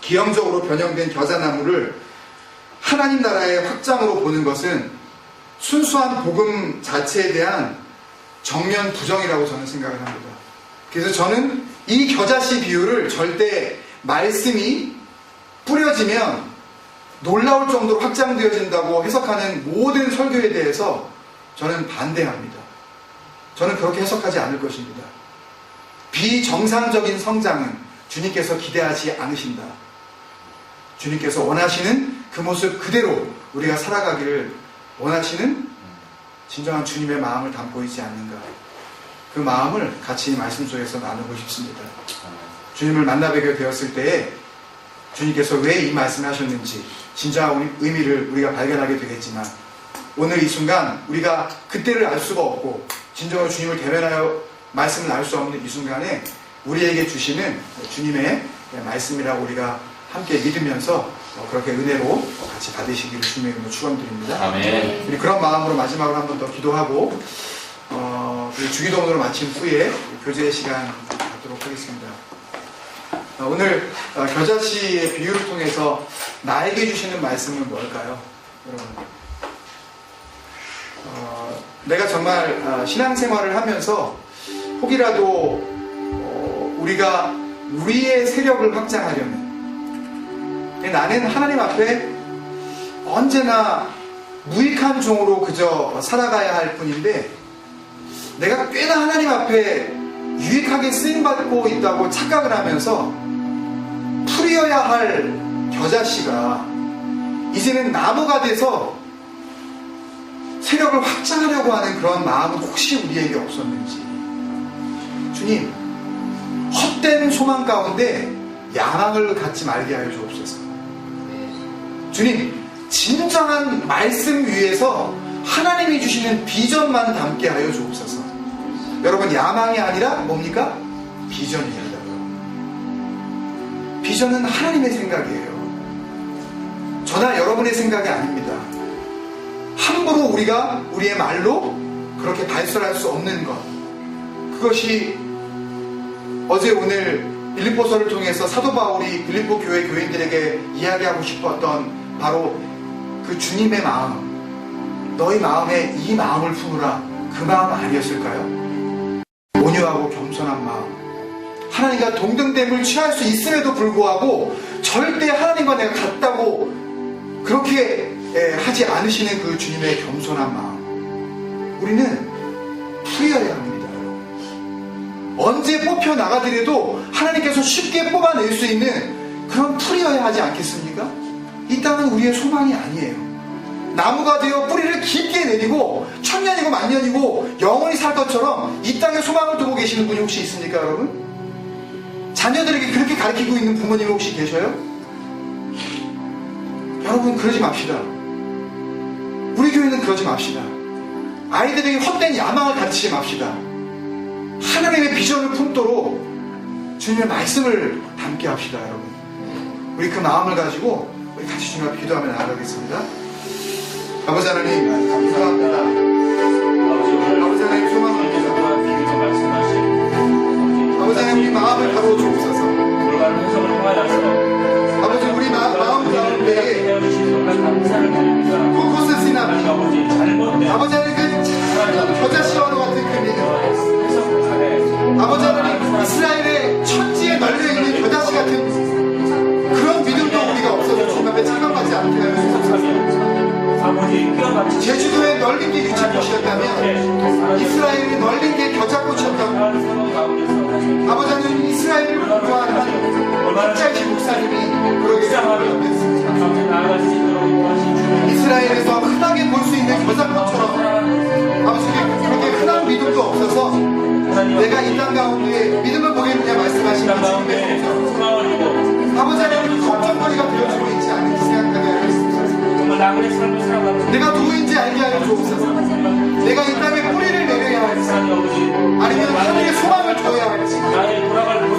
기형적으로 변형된 겨자나무를 하나님 나라의 확장으로 보는 것은 순수한 복음 자체에 대한 정면 부정이라고 저는 생각을 합니다. 그래서 저는 이 겨자씨 비유를 절대 말씀이 뿌려지면 놀라울 정도로 확장되어진다고 해석하는 모든 설교에 대해서 저는 반대합니다. 저는 그렇게 해석하지 않을 것입니다. 비정상적인 성장은 주님께서 기대하지 않으신다. 주님께서 원하시는 그 모습 그대로 우리가 살아가기를 원하시는 진정한 주님의 마음을 담고 있지 않는가. 그 마음을 같이 말씀 속에서 나누고 싶습니다. 주님을 만나뵙게 되었을 때에 주님께서 왜 이 말씀을 하셨는지 진정한 의미를 우리가 발견하게 되겠지만, 오늘 이 순간 우리가 그때를 알 수가 없고 진정으로 주님을 대면하여 말씀을 알 수 없는 이 순간에 우리에게 주시는 주님의 말씀이라고 우리가 함께 믿으면서 그렇게 은혜로 같이 받으시기를 주님의 이름으로 축원드립니다. 아멘. 우리 그런 마음으로 마지막으로 한 번 더 기도하고 주기도문으로 마친 후에 교제의 시간 갖도록 하겠습니다. 오늘 겨자씨의 비유를 통해서 나에게 주시는 말씀은 뭘까요? 여러분, 내가 정말 신앙생활을 하면서 혹이라도 우리가 우리의 세력을 확장하려면, 나는 하나님 앞에 언제나 무익한 종으로 그저 살아가야 할 뿐인데 내가 꽤나 하나님 앞에 유익하게 쓰임받고 있다고 착각을 하면서 풀이어야 할 겨자씨가 이제는 나무가 돼서 세력을 확장하려고 하는 그런 마음은 혹시 우리에게 없었는지. 주님, 헛된 소망 가운데 야망을 갖지 말게 하여 주옵소서. 주님, 진정한 말씀 위에서 하나님이 주시는 비전만 담게 하여 주옵소서. 여러분, 야망이 아니라 뭡니까? 비전입니다. 비전은 하나님의 생각이에요. 저나 여러분의 생각이 아닙니다. 함부로 우리가 우리의 말로 그렇게 발설할 수 없는 것, 그것이 어제 오늘 빌립보서를 통해서 사도 바울이 빌립보 교회 교인들에게 이야기하고 싶었던 바로 그 주님의 마음, 너희 마음에 이 마음을 품으라, 그 마음 아니었을까요? 온유하고 겸손한 마음, 하나님과 동등됨을 취할 수 있음에도 불구하고 절대 하나님과 내가 같다고 그렇게 하지 않으시는 그 주님의 겸손한 마음, 우리는 풀이어야 합니다. 언제 뽑혀 나가더라도 하나님께서 쉽게 뽑아낼 수 있는 그런 풀이어야 하지 않겠습니까? 이 땅은 우리의 소망이 아니에요. 나무가 되어 뿌리를 깊게 내리고 천년이고 만년이고 영원히 살 것처럼 이 땅에 소망을 두고 계시는 분이 혹시 있습니까, 여러분? 자녀들에게 그렇게 가르치고 있는 부모님이 혹시 계셔요? 여러분, 그러지 맙시다. 우리 교회는 그러지 맙시다. 아이들에게 헛된 야망을 가르치지 맙시다. 하나님의 비전을 품도록 주님의 말씀을 담게 합시다, 여러분. 우리 그 마음을 가지고 우리 같이 주님 앞에 기도하며 나아가겠습니다. 아버지 하나님, 감사합니다. 아버지 하나님, 소망합니다. 아버지 하나님, 우리 마음을 가로 주옵소서. 아버지, 우리 마음 가운데 그곳을 지나면 아버지 하나님, 그 겨자씨와 같은 그 믿음, 아버지 하나님, 이스라엘의 천지에 널려있는 겨자씨 같은 그런 믿음도 우리가 없어서 주님 앞에 착각하지 않게 하여 주옵소서. 제주도에 널린 게 유채꽃이었다면 이스라엘이 널린 게 겨자꽃이었다고, 아버지 하나님, 이스라엘을 공부하는 학자이신 목사님이 그러게 연구했습니다. 이스라엘에서 흔하게 볼 수 있는 겨자꽃처럼 아버지, 그렇게 흔한 믿음도 없어서 내가 이 땅 가운데 믿음을 보겠느냐 말씀하시는 주님의 성경, 아버지 하나님, 걱정거리가 되어주고 있지 않은지 생각하게 하겠습니다. 내가 누구인지 알게 하여 주옵소서. 내가 이 땅에 뿌리를 내려야 할지 아니면 하늘의 소망을 두어야 할지,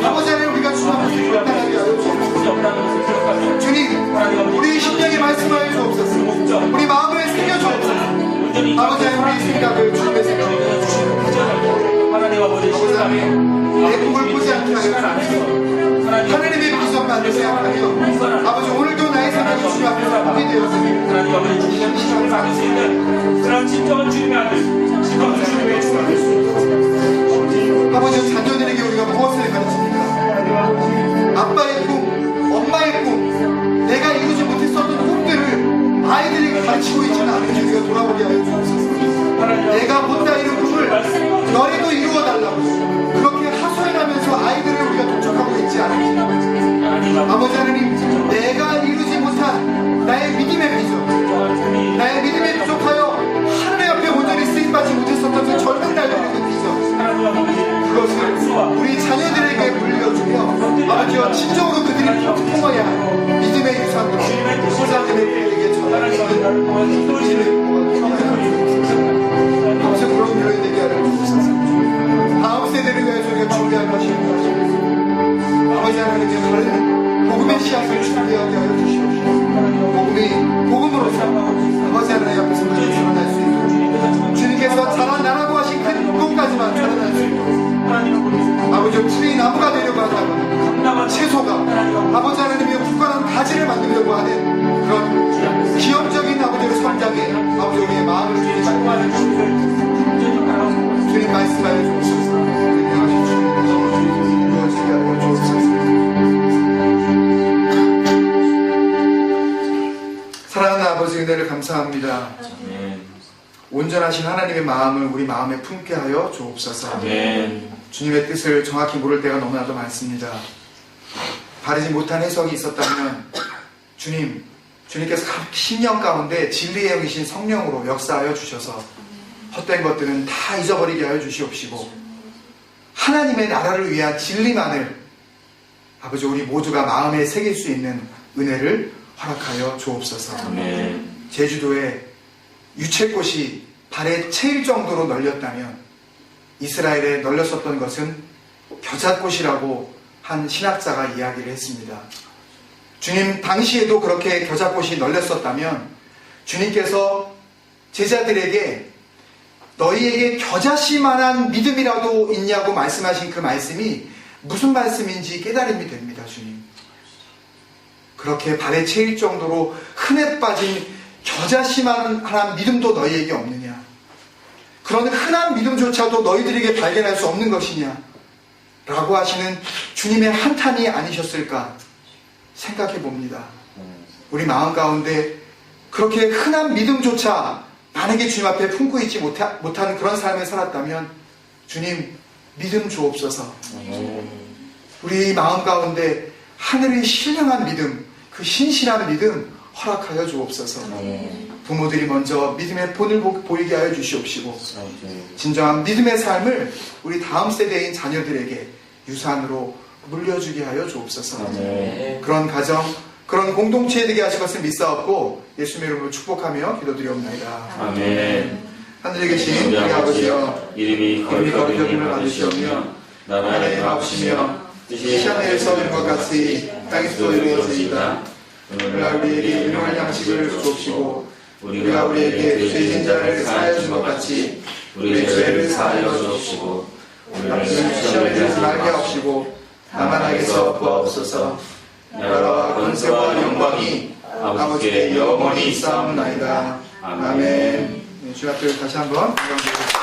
아버지 하나님, 우리가 주님 앞에 결단하게 하여 주옵소서. 주님, 우리 심령에 말씀하여 주옵소서. 우리 마음에 새겨 주옵소서. 아버지 하나님, 우리 생각을 주님의 생각을 주시옵소서. 아버지 하나님, 내 꿈을 꾸지 않게 하여 주옵소서. 하나님의 비전만 생각하며 아버지, 오늘도 나의 생각이 주님 앞에서 복이 되었으니 그런 진정한 주님의 아들, 진정한 주님의 주 아버지, 자녀들에게 우리가 무엇을 가르칩니까? 아빠의 꿈, 엄마의 꿈, 내가 이루지 못했었던 꿈들을 아이들에게 가르치고 있지는 않은지 우리가 돌아보게 하여 주옵소서. 내가 못다 이룬 꿈을 너희도 이루어달라고 그렇게 하소연하면서 아이들을 우리가 도착하고 있지 않은지, 아버지 하나님, 내가 이루지 못한 나의 믿음의 비전, 나의 믿음에 부족하여 하늘의 앞에 온전히 쓰임받지 못했었던 그 젊은 날들의 그 비전, 그것을 우리 자녀들에게 물려주며 아버지와 진정으로 그들이 품어야 할 믿음의 유산으로 보살님에게 전하는 아버지, 그런 교회 되게 하여 주옵소서. 다음 세대를 위해 저희가 준비할 것이 있는 아버지 하나님의 다른 복음의 씨앗을 준비하게 하여 주시옵시고, 복음으로서 아버지 하나님 앞에서 자라날 수 있도록, 주님께서 자라나라고 하신 큰 꿈까지만 자라날 수 있도록, 아버지, 풀이 나무가 되려고 한다거나 채소가 아버지 하나님의 굳건한 가지를 만들려고 하는 그런 기업적인 아버지의 성장에 아버지, 우리의 마음을 주님 말씀하여 주옵소서. 주님 말씀하여 주옵소서. 인정하신 주님 이루어지게 하여 주옵소서. 사랑하는 아버지, 온전하신 하나님의 마음을 우리 마음에 품게 하여 주옵소서. 아멘. 주님의 뜻을 정확히 모를 때가 너무나도 많습니다. 바르지 못한 해석이 있었다면 주님께서 10년 가운데 진리의 영이신 성령으로 역사하여 주셔서 헛된 것들은 다 잊어버리게 하여 주시옵시고 하나님의 나라를 위한 진리만을 아버지 우리 모두가 마음에 새길 수 있는 은혜를 허락하여 주옵소서. 아멘. 제주도에 유채꽃이 발에 채일 정도로 널렸다면 이스라엘에 널렸었던 것은 겨자꽃이라고 한 신학자가 이야기를 했습니다. 주님 당시에도 그렇게 겨자꽃이 널렸었다면 주님께서 제자들에게 너희에게 겨자씨만한 믿음이라도 있냐고 말씀하신 그 말씀이 무슨 말씀인지 깨달음이 됩니다. 주님 그렇게 발에 채일 정도로 흔해 빠진 겨자씨만한 믿음도 너희에게 없느냐? 그런 흔한 믿음조차도 너희들에게 발견할 수 없는 것이냐? 라고 하시는 주님의 한탄이 아니셨을까 생각해 봅니다. 우리 마음 가운데 그렇게 흔한 믿음조차 만약에 주님 앞에 품고 있지 못하는 그런 삶을 살았다면 주님 믿음 주옵소서. 우리 마음 가운데 하늘의 신령한 믿음, 그 신실한 믿음 허락하여 주옵소서. 부모들이 먼저 믿음의 본을 보이게 하여 주시옵시고 진정한 믿음의 삶을 우리 다음 세대인 자녀들에게 유산으로 물려주게 하여 주옵소서. 그런 가정, 그런 공동체에 되게 하실 것을 믿사옵고 예수님의 이름으로 축복하며 기도드리옵나이다. 아멘. 하늘에 계신 우리 아버지여 이름이 거룩하게 여김을 받으시오며 나라의 마옵시며 뜻이 하늘에서 이룬 것 같이 땅에서도 이루어지이다. 오늘날 우리에게 일용할 양식을 주옵시고 우리가 우리에게 죄진 자를 사하여 준 것 같이 우리의 죄를 사하여 주옵시고 우리를 시험에 들지 말게 하옵시고 다만 악에서 구하옵소서. 나라와 권세와 영광이 아버지께 영원히 있사옵나이다. 아멘. 주님 앞에 다시 한번 감사드립니다.